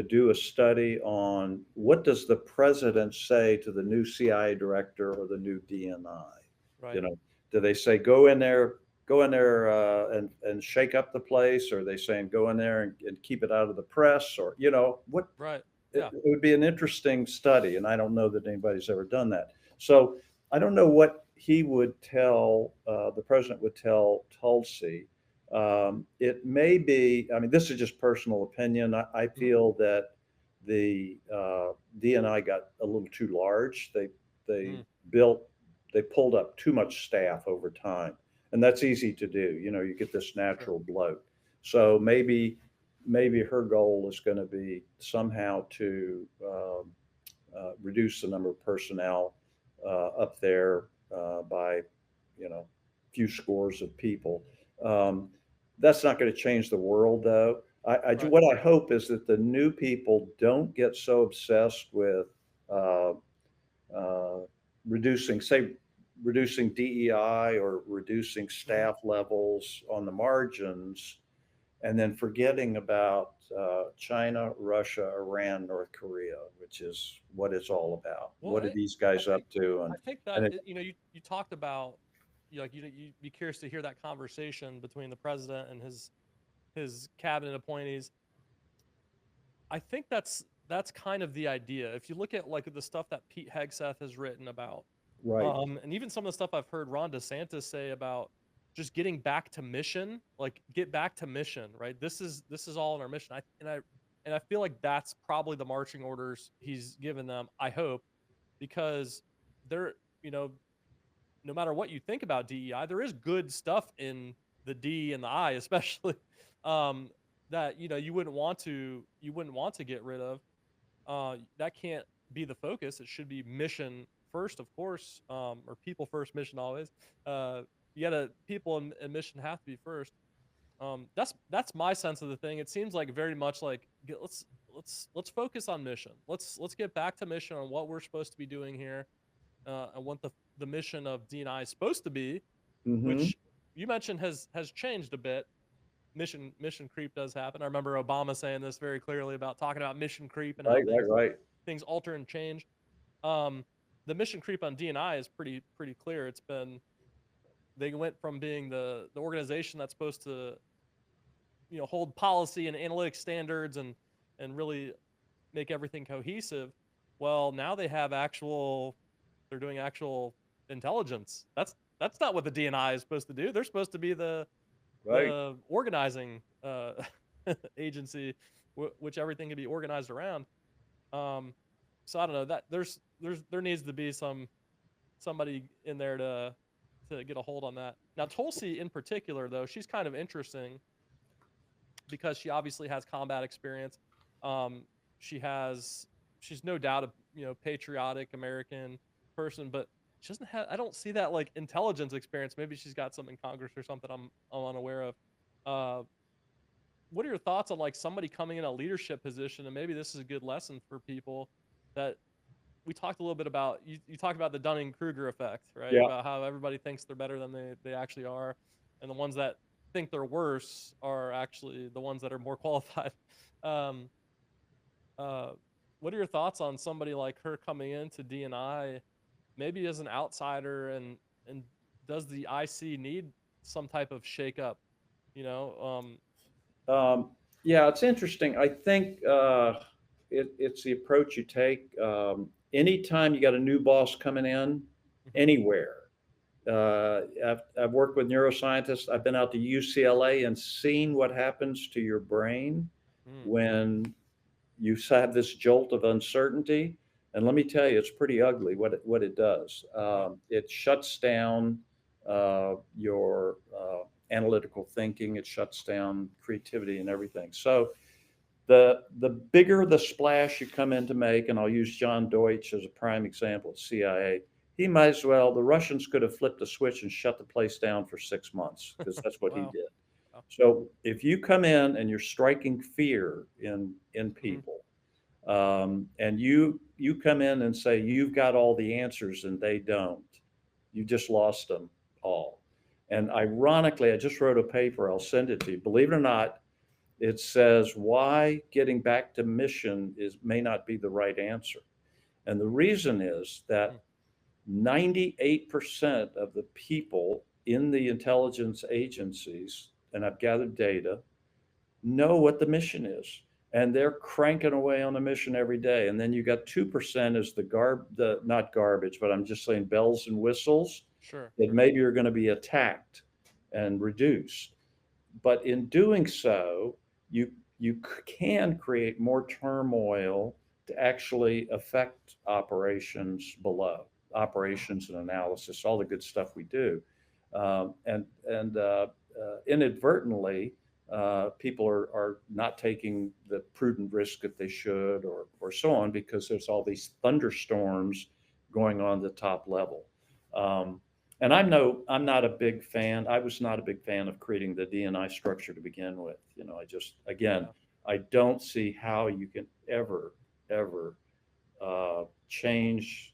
do a study on what does the president say to the new CIA director or the new DNI. You Right. know, do they say go in there and shake up the place, or are they saying go in there and keep it out of the press, or what? Right. It, Yeah. it would be an interesting study, and I don't know that anybody's ever done that. So I don't know what he would tell the president would tell Tulsi. It may be. I mean, this is just personal opinion. I Mhm. feel that the DNI got a little too large. They Mm. built they pulled up too much staff over time, and that's easy to do. You get this Sure. natural bloat. So maybe her goal is going to be somehow to reduce the number of personnel up there by few scores of people. Um, that's not going to change the world, though. Right. What I hope is that the new people don't get so obsessed with uh, uh, reducing, say, reducing DEI or reducing Mhm. staff levels on the margins, and then forgetting about China, Russia, Iran, North Korea, which is what it's all about. Well, What are these I guys up think to? I think And that it, you talked about you'd be curious to hear that conversation between the president and his cabinet appointees. I think that's kind of the idea. If you look at like the stuff that Pete Hegseth has written about, right. and even some of the stuff I've heard Ron DeSantis say about just getting back to mission, like get back to mission, right? This is all in our mission. I feel like that's probably the marching orders he's given them. I hope, because they're you know no matter what you think about DEI, there is good stuff in the D and the I, especially um, that you wouldn't want to get rid of. That can't be the focus. It should be mission first, of course, or people first, mission always. You gotta people and mission have to be first. That's my sense of the thing. It seems like very much like let's focus on mission. Let's get back to mission on what we're supposed to be doing here, and what the mission of DNI is supposed to be, Hmm. which you mentioned has changed a bit. Mission creep does happen. I remember Obama saying this very clearly about talking about mission creep and how Right, right, things right. things alter and change. Um, the mission creep on DNI is pretty clear. It's been they went from being the organization that's supposed to hold policy and analytic standards and really make everything cohesive. Well, now they're doing actual intelligence. That's not what the DNI is supposed to do. They're supposed to be Right. the organizing agency, which everything can be organized around. Um, so I don't know that there needs to be somebody in there to get a hold on that. Now Tulsi in particular, though, she's kind of interesting because she obviously has combat experience. Um, she has she's no doubt a patriotic American person, but she doesn't have. I don't see that like intelligence experience. Maybe she's got some in Congress or something I'm unaware of. Uh, what are your thoughts on like somebody coming in a leadership position? And maybe this is a good lesson for people that we talked a little bit about. You talked about the Dunning Kruger effect, right? Yeah. About how everybody thinks they're better than they actually are, and the ones that think they're worse are actually the ones that are more qualified. Um, uh, what are your thoughts on somebody like her coming into DNI, maybe as an outsider, and does the IC need some type of shakeup? You know, Um, yeah, it's interesting. I think it's the approach you take. Anytime you got a new boss coming in, mhm, anywhere. I've worked with neuroscientists. I've been out to UCLA and seen what happens to your brain mm, when you have this jolt of uncertainty. And let me tell you, it's pretty ugly what it does. wow, It shuts down your analytical thinking. It shuts down creativity and everything. So the bigger the splash you come in to make, and I'll use John Deutsch as a prime example at CIA. He might as well. The Russians could have flipped a switch and shut the place down for 6 months because that's what he Wow. did. Wow. So if you come in and you're striking fear in Hmm. people, and you come in and say you've got all the answers and they don't, you just lost them all. And ironically, I just wrote a paper. I'll send it to you. Believe it or not, it says why getting back to mission is may not be the right answer. And the reason is Hmm. that 98% of the people in the intelligence agencies, and I've gathered data, know what the mission is. And they're cranking away on the mission every day. And then you got 2% is the not garbage, but I'm just saying bells and whistles Sure. that Sure. maybe you're going to be attacked and reduced. But in doing so, you you can create more turmoil to actually affect operations below, operations and analysis, all the good stuff we do, and inadvertently. People are not taking the prudent risk that they should, or so on, because there's all these thunderstorms going on at the top level. Um, and I'm not a big fan. I was not a big fan of creating the DNI structure to begin with. I just, again, Yeah. I don't see how you can ever change,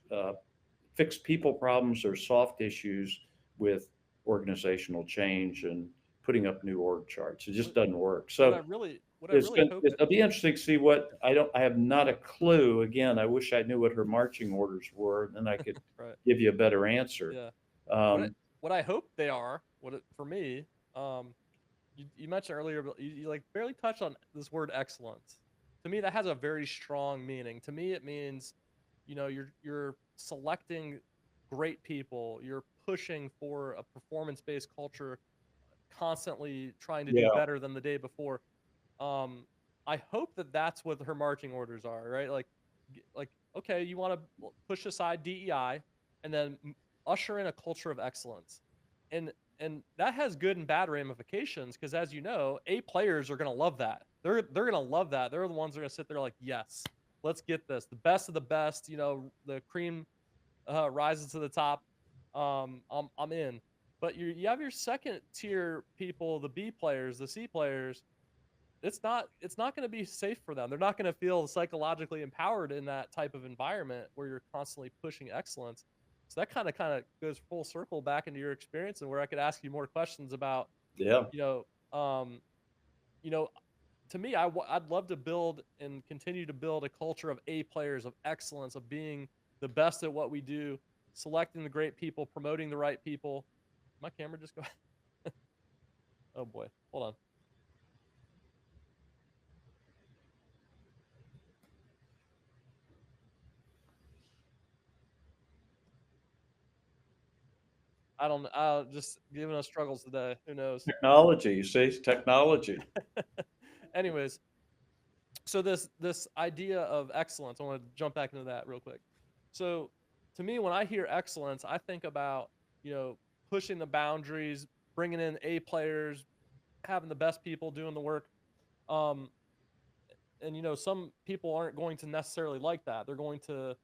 fix people problems or soft issues with organizational change and putting up new org charts. It just What doesn't work. what I So really what I really hope that it'll be interesting to see what I have not a clue. Again, I wish I knew what her marching orders were, and then I could right. give you a better answer. Yeah. What I Um, what I hope they are, for me, you mentioned earlier, but you like barely touched on this word excellence. To me, that has a very strong meaning. To me, it means, you're selecting great people. You're pushing for a performance-based culture, constantly trying to do yeah, better than the day before. Um, I hope that that's what her marching orders are, right? Like, okay, you want to push aside DEI and then usher in a culture of excellence, and and that has good and bad ramifications because, as you know, A players are gonna love that. They're gonna love that. They're the ones that are gonna sit there like, yes, let's get this, the best of the best. The cream rises to the top. I'm in. But you have your second tier people, the B players, the C players. It's not going to be safe for them. They're not going to feel psychologically empowered in that type of environment where you're constantly pushing excellence. So that kind of goes full circle back into your experience and where I could ask you more questions about, yeah. you know, um, you know, to me, I'd love to build and continue to build a culture of A players, of excellence, of being the best at what we do, selecting the great people, promoting the right people. My camera just go. Oh boy, hold on. I don't. Just giving us struggles today. Who knows? Technology, you see, technology. Anyways, so this idea of excellence, I want to jump back into that real quick. So to me, when I hear excellence, I think about, you know pushing the boundaries, bringing in A players, having the best people doing the work. Um, and some people aren't going to necessarily like that. They're going to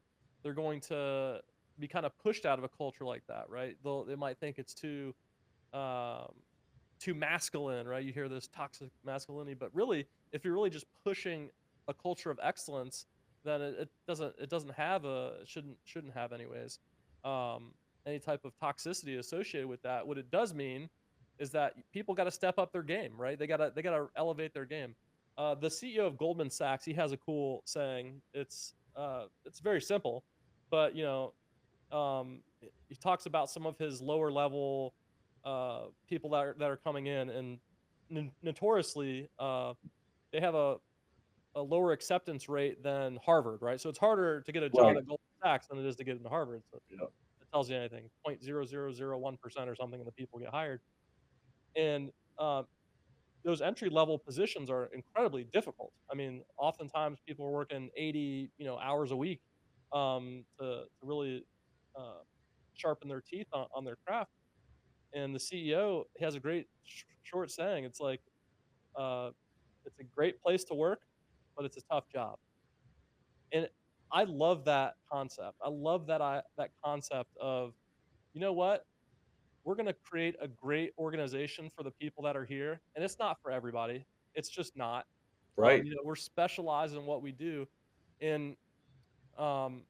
be kind of pushed out of a culture like that, right? They might think it's um, too masculine, right? You hear this toxic masculinity, but really, if you're really just pushing a culture of excellence, then it doesn't have it shouldn't have anyways, um, any type of toxicity associated with that. What it does mean is that people got to step up their game, right? They gotta elevate their game. The CEO of Goldman Sachs, he has a cool saying. It's very simple, but he talks about some of his lower level people that are coming in, and notoriously they have a lower acceptance rate than Harvard, right? So it's harder to get a job Right. at Goldman Sachs than it is to get into Harvard. So Yeah. it tells you anything. 0.0001% or something of the people get hired, and those entry level positions are incredibly difficult. I mean, oftentimes people are working 80 hours a week to really uh, sharpen their teeth on their craft. And the CEO has a great short saying. It's like, uh, it's a great place to work, but it's a tough job. And I love that concept. I love that concept of, you know what? We're going to create a great organization for the people that are here, and it's not for everybody. It's just not. Right. We're specialized in what we do, and um,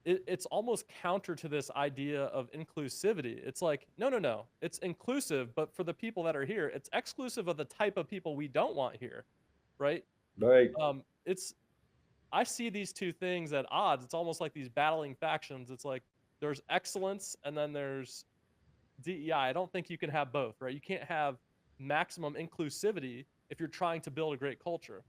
it's almost counter to this idea of inclusivity. It's like, no, no, no. It's inclusive, but for the people that are here, it's exclusive of the type of people we don't want here, right? Right. It's I see these two things at odds. It's almost like these battling factions. It's like there's excellence and then there's DEI. I don't think you can have both, right? You can't have maximum inclusivity if you're trying to build a great culture.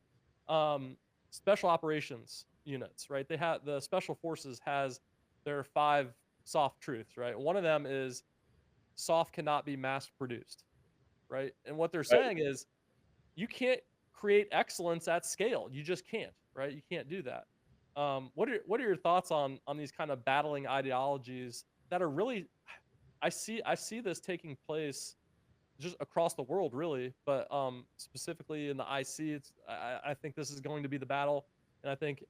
Um, Special operations units, right? They have the special forces has their 5 soft truths, right? One of them is soft cannot be mass produced, right? And what they're Right. saying is you can't create excellence at scale. You just can't, right? You can't do that. What are your thoughts on these kind of battling ideologies that are really I see this taking place just across the world, really, but specifically in the IC, I think this is going to be the battle, and I think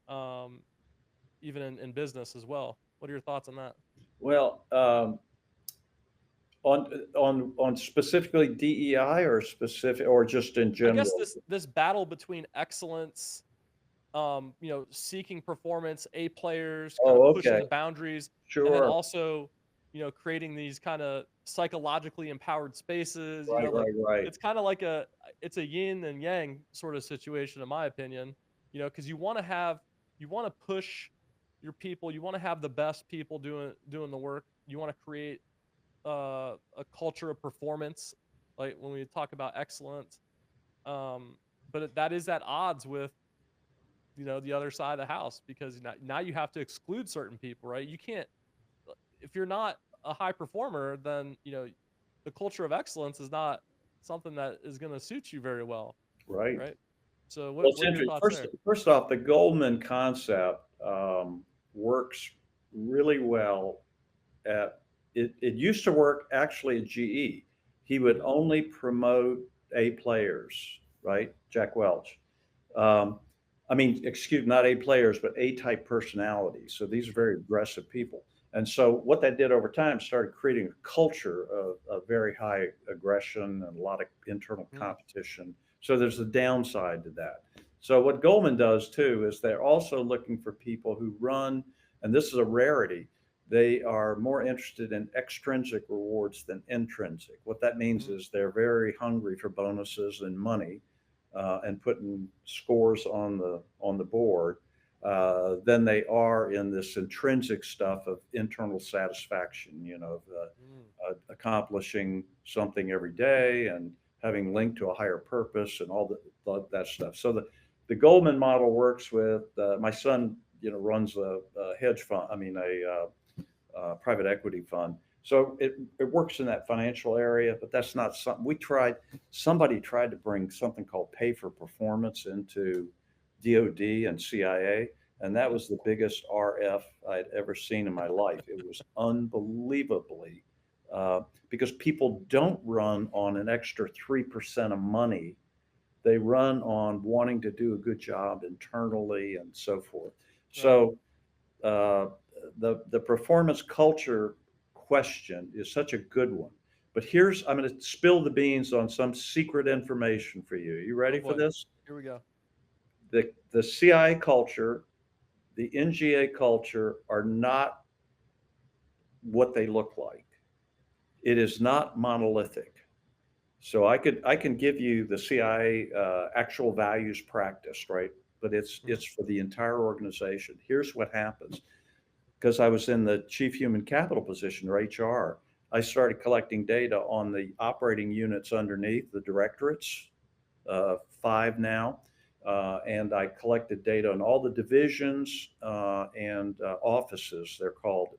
even in business as well. What are your thoughts on that? Well, on specifically DEI or specific or just in I guess general? this battle between excellence, seeking performance, A players, kind of Oh, pushing okay. the boundaries, and then Sure. also, creating these kind of psychologically empowered spaces. Right, Like right, right. it's kind of like it's a yin and yang sort of situation, in my opinion. Because you want to push your people, you want to have the best people doing the work. You want to create a culture of performance, like when we talk about excellence. Um, that is at odds with the other side of the house because now you have to exclude certain people, right? You can't if you're not a high performer, then the culture of excellence is not something that is going to suit you very well, Right. right? So Well, it's what are your interesting. thoughts First, there? first off, the Goldman concept works really well at it. It used to work actually at GE. He would Mhm. only promote A players, right? Jack Welch. Um, I mean, excuse not A players, but A type personalities. So these are very aggressive people. And so what that did over time started creating a culture of very high aggression and a lot of internal Mm, competition. So there's a downside to that. So what Goldman does too is they're also looking for people who run, and this is a rarity. They are more interested in extrinsic rewards than intrinsic. What that means mm, is they're very hungry for bonuses and money and putting scores on the board than they are in this intrinsic stuff of internal satisfaction. mm, Accomplishing something every day and having linked to a higher purpose and that stuff. So the Goldman model works with my son. Runs a hedge fund. I mean private equity fund. So it works in that financial area, but that's not something we tried. Somebody tried to bring something called pay for performance into DoD and CIA, and that mm. was the biggest RF I'd ever seen in my life. It was unbelievably because people don't run on an extra 3% of money. They run on wanting to do a good job internally and so forth. Right. So uh, the performance culture question is such a good one. But I'm going to spill the beans on some secret information for you. You Oh ready for boy. this? Here we go. The CIA culture, the NGA culture are not what they look like. It is not monolithic. So I can give you the CIA actual values practice, right? But it's Mhm. it's for the entire organization. Here's what happens. Because I was in the chief human capital position or HR, I started collecting data on the operating units underneath the directorates, 5 now, and I collected data on all the divisions and offices. They're called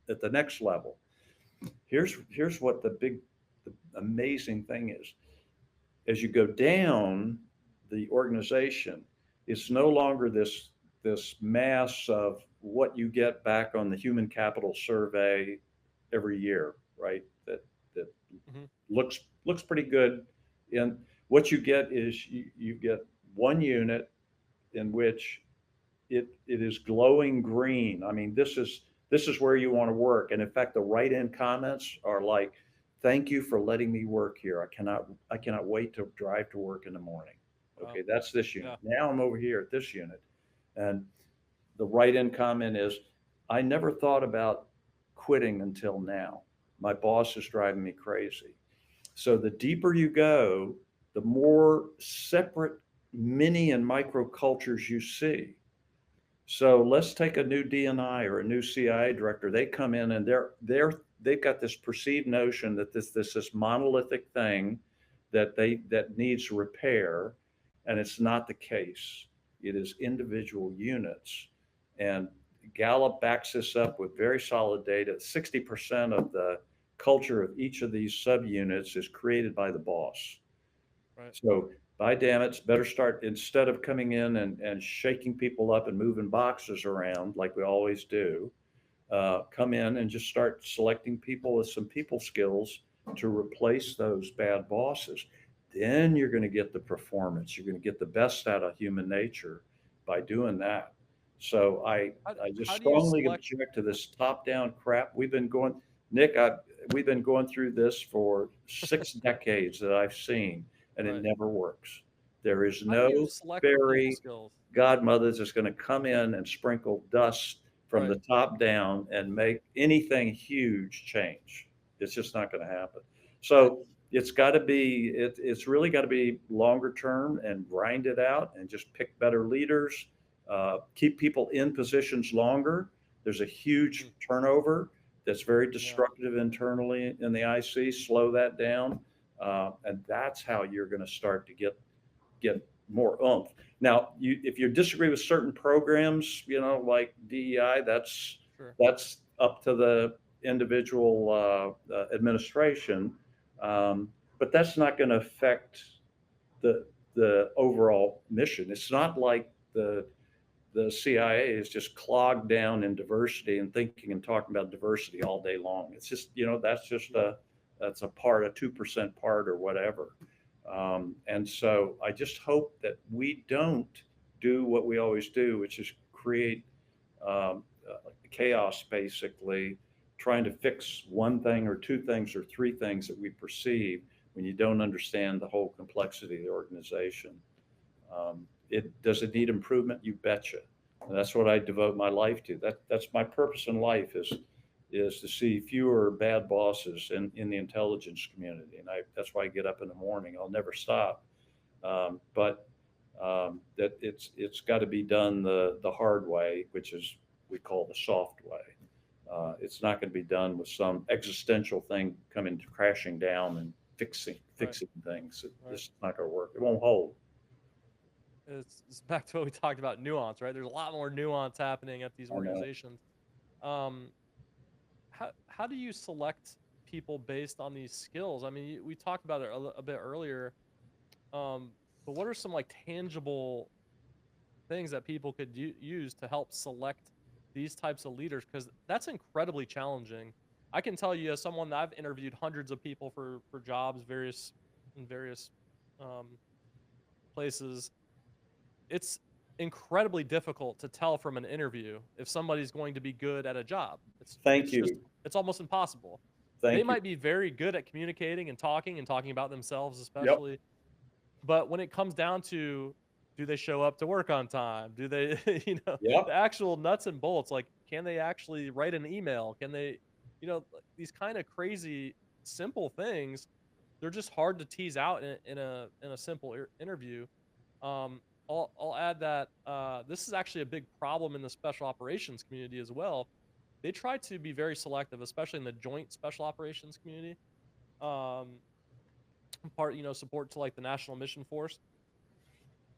at the next level. Here's what the amazing thing is. As you go down the organization, it's no longer this mass of what you get back on the human capital survey every year, right? That that Hmm. looks pretty good. And what you get is you get one unit in which it is glowing green. I mean, this is where you want to work. And in fact, the write-in comments are like, "Thank you for letting me work here. I cannot wait to drive to work in the morning." Wow. Okay, that's this Yeah. unit. Now I'm over here at this unit, and the write-in comment is, "I never thought about quitting until now. My boss is driving me crazy." So the deeper you go, the more separate mini and micro cultures you see. So let's take a new DNI or a new CIA director. They come in and they've got this perceived notion that this monolithic thing that needs repair, and it's not the case. It is individual units, and Gallup backs this up with very solid data. 60% of the culture of each of these subunits is created by the boss. Right. So by damn it, better start instead of coming in and shaking people up and moving boxes around like we always do. Come in and just start selecting people with some people skills to replace those bad bosses. Then you're going to get the performance. You're going to get the best out of human nature by doing that. So I just How do you strongly select? object to this top-down crap. Nick, we've been going through this for 6 decades that I've seen, and it Right. never works. There is How do you no select for people fairy skills? godmother that's going to come in and sprinkle dust from Right. the top down and make anything huge change. It's just not going to happen. Right. So it's really got to be longer term and grind it out and just pick better leaders, keep people in positions longer. There's a huge Mm. turnover that's very Yeah. destructive internally in the IC. Slow that down, and that's how you're going to start to get more oomph. Now, if you disagree with certain programs, like DEI, Sure. that's up to the individual administration, but that's not going to affect the the overall mission. It's not like the CIA is just clogged down in diversity and thinking and talking about diversity all day long. It's just that's a part, a 2% part or whatever. And so I just hope that we don't do what we always do, which is create chaos, basically, trying to fix one thing or two things or three things that we perceive when you don't understand the whole complexity of the organization. Does it need improvement? You betcha. And that's what I devote my life to. That's my purpose in life is to see fewer bad bosses in the intelligence community. And that's why I get up in the morning. I'll never stop. But that it's got to be done the hard way, which is we call the soft way. It's not going to be done with some existential thing coming crashing down and fixing Right. things. Right. This is not going to work. It won't hold. It's back to what we talked about, nuance, right? There's a lot more nuance happening at these I know. organizations. Um, how do you select people based on these skills? I mean, we talked about it a bit earlier. But what are some like tangible things that people could use to help select these types of leaders? Because that's incredibly challenging. I can tell you, as someone that I've interviewed hundreds of people for jobs, in various um, places, it's incredibly difficult to tell from an interview if somebody's going to be good at a job. Thank It's just you. it's almost impossible. They Thank you. might be very good at communicating and talking about themselves, Yep. especially, but when it comes down to, do they show up to work on time? Do they, the Yep. actual nuts and bolts, like, can they actually write an email? Can they, these kind of crazy simple things, they're just hard to tease out in a simple interview. I'll add that this is actually a big problem in the special operations community as well. They try to be very selective, especially in the joint special operations community. Um, support to like the National Mission Force.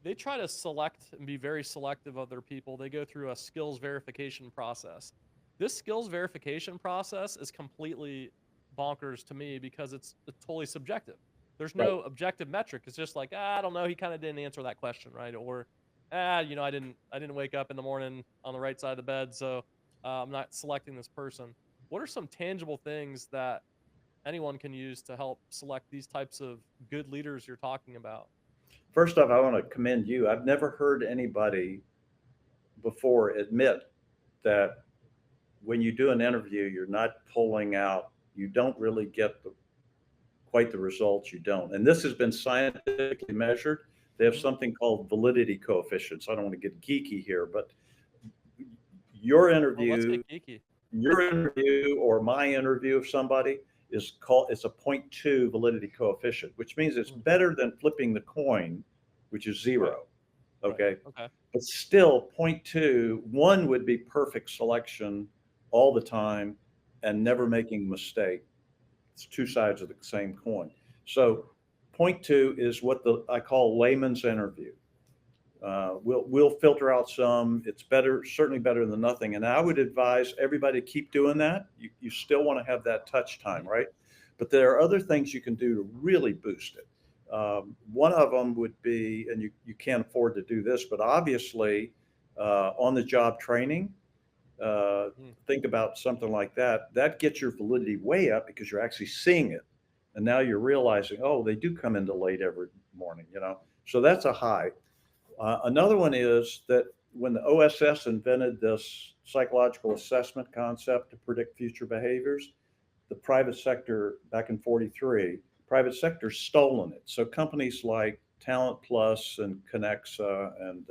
They try to select and be very selective of their people. They go through a skills verification process. This skills verification process is completely bonkers to me because it's totally subjective. There's Right. no objective metric. It's just like, I don't know, he kind of didn't answer that question right, or I didn't wake up in the morning on the right side of the bed, so I'm not selecting this person. What are some tangible things that anyone can use to help select these types of good leaders you're talking about? First off, I want to commend you. I've never heard anybody before admit that when you do an interview, you're not pulling out, you don't really get quite the results you don't. And this has been scientifically measured. They have Hmm. something called validity coefficients. I don't want to get geeky here, but your Well, let's interview, get geeky. your interview or my interview of somebody is called, it's a 0.2 validity coefficient, which means it's Mm. better than flipping the coin, which is Right. zero. Right. Okay. Okay. But still 0.2, one would be perfect selection all the time and never Sure. making a mistake. It's two sides of the same coin. So 0.2 is what I call layman's interview. We'll filter out some. It's better, certainly better than nothing. And I would advise everybody to keep doing that. You still want to have that touch time, right? But there are other things you can do to really boost it. One of them would be, and you can't afford to do this, but obviously on the job training, Mm. think about something like that. That gets your validity way up because you're actually seeing it. And now you're realizing, oh, they do come into late every morning, you know? So that's a high. Another one is that when the OSS invented this psychological assessment concept to predict future behaviors, the private sector back in 43, private sector stolen it. So companies like Talent Plus and Connexa and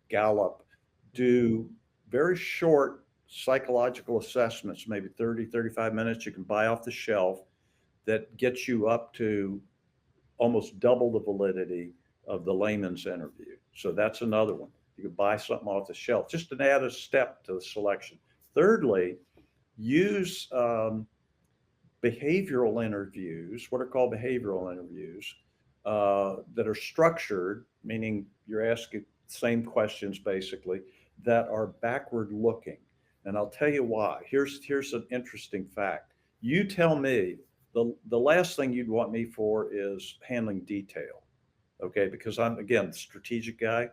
Gallup do very short psychological assessments, maybe 30, 35 minutes you can buy off the shelf that gets you up to almost double the validity of the layman's interview. So that's another one. You could buy something off the shelf just to add a step to the selection. Thirdly, use behavioral interviews, what are called behavioral interviews, that are structured, meaning you're asking the same questions basically, that are backward looking. And I'll tell you why. Here's an interesting fact. You tell me the last thing you'd want me for is handling detail, okay? Because I'm, again, the strategic guy.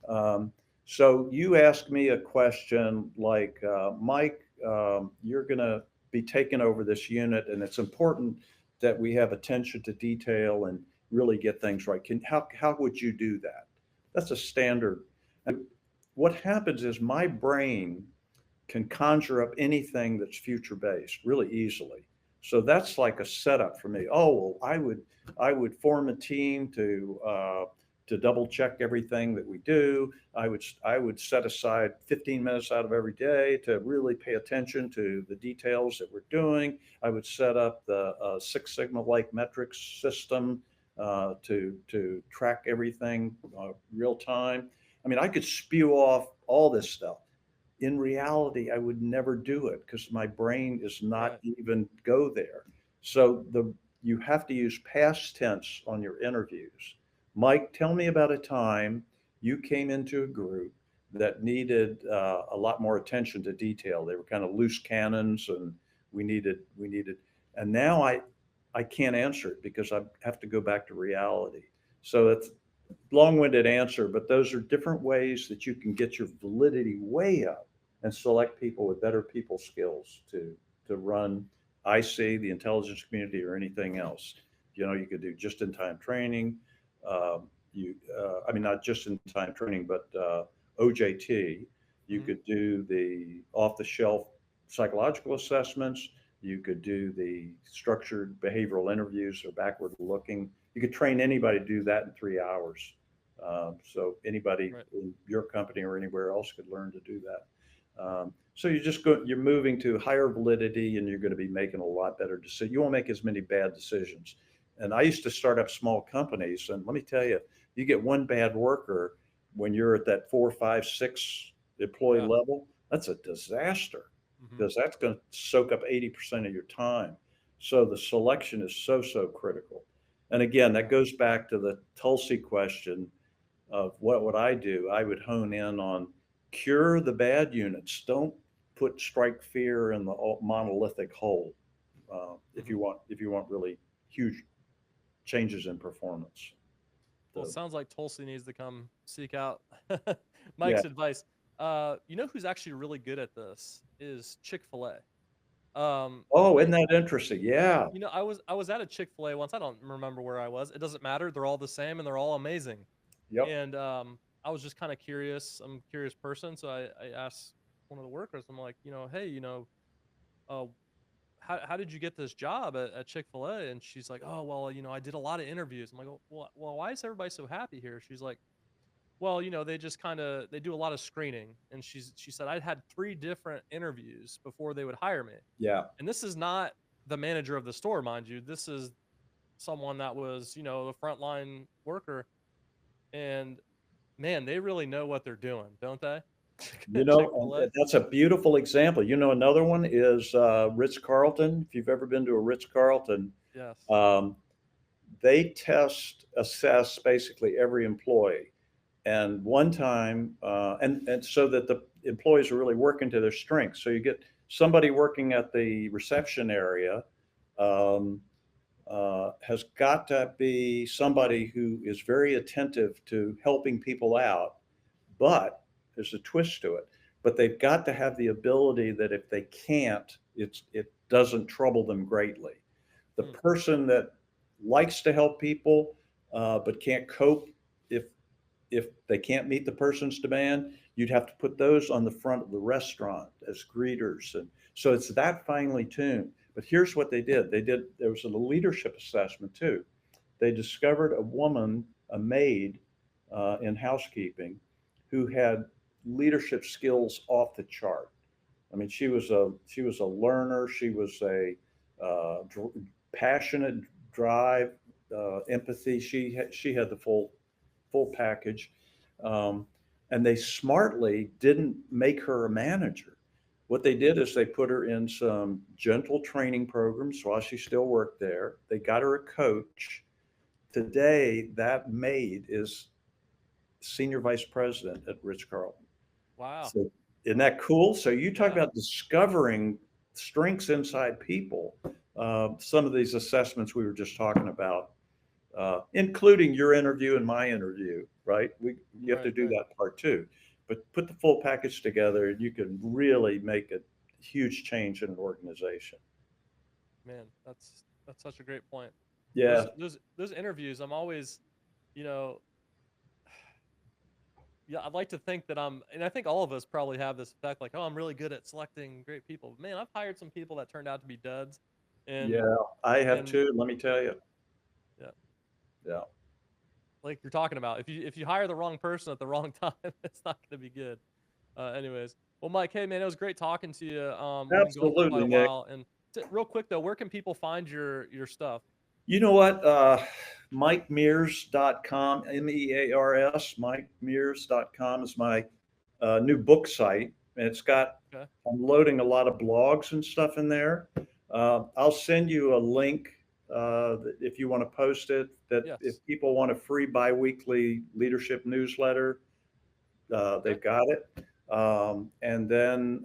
Um, so you ask me a question like, Mike, you're going to be taking over this unit, and it's important that we have attention to detail and really get things right. How would you do that? That's a standard. And what happens is my brain can conjure up anything that's future based really easily. So that's like a setup for me. Oh well, I would form a team to double check everything that we do. I would set aside 15 minutes out of every day to really pay attention to the details that we're doing. I would set up the Six Sigma like metrics system to track everything real time. I mean, I could spew off all this stuff. In reality, I would never do it because my brain is not Right. even go there. So you have to use past tense on your interviews. Mike, tell me about a time you came into a group that needed a lot more attention to detail. They were kind of loose cannons, and we needed, and now I can't answer it because I have to go back to reality. So it's long-winded answer, but those are different ways that you can get your validity way up and select people with better people skills to run IC, the intelligence community, or anything else. You know, you could do just-in-time training. I mean, not just-in-time training, but OJT. You Hmm. could do the off-the-shelf psychological assessments. You could do the structured behavioral interviews or backward looking. You could train anybody to do that in 3 hours. So anybody Right. in your company or anywhere else could learn to do that. So you're moving to higher validity, and you're going to be making a lot better decisions. You won't make as many bad decisions. And I used to start up small companies, and let me tell you, you get one bad worker when you're at that 4, 5, 6 employee Yeah. level. That's a disaster Hmm. because that's going to soak up 80% of your time. So the selection is so critical. And again, that Yeah. goes back to the Tulsi question of what would I do? I would hone in on cure the bad units. Don't put strike fear in the monolithic hole Hmm. if you want really huge changes in performance. Well, it So sounds like Tulsi needs to come seek out yeah, Mike's advice. You know who's actually really good at this is Chick-fil-A. Oh, isn't that interesting? Yeah. I was at a Chick-fil-A once. I don't remember where I was. It doesn't matter. They're all the same and they're all amazing. Yep. And I was just kind of curious. I'm a curious person, so I asked one of the workers. I'm like, hey, uh, how did you get this job at Chick-fil-A? And she's like, oh, well, I did a lot of interviews. I'm like, well, why is everybody so happy here? She's like, well, they just they do a lot of screening. And she said, I had 3 different interviews before they would hire me. Yeah. And this is not the manager of the store, mind you. This is someone that was, the frontline worker. And man, they really know what they're doing, don't they? Chick-fil-A. That's a beautiful example. Another one is Ritz-Carlton. If you've ever been to a Ritz-Carlton, Yes. they assess basically every employee. And one time, and so that the employees are really working to their strengths. So you get somebody working at the reception area, has got to be somebody who is very attentive to helping people out, but there's a twist to it. But they've got to have the ability that if they can't, it doesn't trouble them greatly. The person that likes to help people but can't cope if they can't meet the person's demand, you'd have to put those on the front of the restaurant as greeters. And so it's that finely tuned. But here's what they did. There was a leadership assessment too. They discovered a woman, a maid in housekeeping, who had leadership skills off the chart. I mean, she was a learner. She was a passionate drive, empathy. She had the full package. And they smartly didn't make her a manager. What they did is they put her in some gentle training programs while she still worked there. They got her a coach. Today, that maid is senior vice president at Ritz-Carlton. Wow. So isn't that cool? So you talk Yeah. about discovering strengths inside people. Some of these assessments we were just talking about, including your interview and my interview, right? You have to do that part too. But put the full package together, and you can really make a huge change in an organization. Man, that's such a great point. Yeah. Those interviews, I'm always, yeah, I'd like to think that and I think all of us probably have this effect, like, oh, I'm really good at selecting great people. Man, I've hired some people that turned out to be duds. And Yeah, I have too. Let me tell you. Yeah. Yeah. Like you're talking about, if you hire the wrong person at the wrong time, it's not going to be good. Anyways, well, Mike, hey man, it was great talking to you. We've been going for quite Absolutely, a Nick. while, and real quick though, where can people find your stuff? You know what? MikeMears.com, MEARS, MikeMears.com is my new book site. And it's got, Okay. I'm loading a lot of blogs and stuff in there. I'll send you a link if you want to post it, that Yes. if people want a free biweekly leadership newsletter, they've got it. And then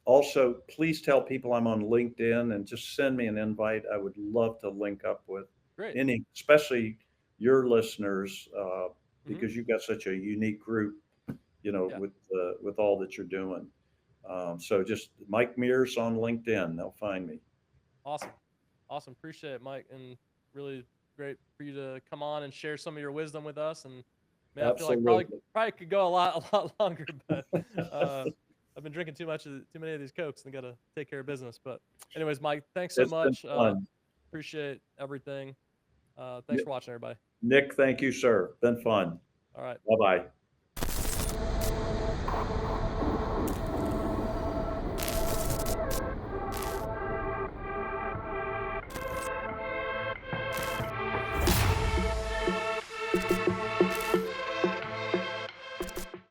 also, please tell people I'm on LinkedIn and just send me an invite. I would love to link up with Great. especially your listeners, because you've got such a unique group, with all that you're doing. So just Mike Mears on LinkedIn, they'll find me. Awesome. Appreciate it, Mike, and really great for you to come on and share some of your wisdom with us. And man, I feel like probably could go a lot longer, but I've been drinking too many of these Cokes and got to take care of business. But anyways, Mike, thanks so much. Appreciate everything. Thanks for watching, everybody. Nick, thank you, sir. Been fun. All right. Bye-bye.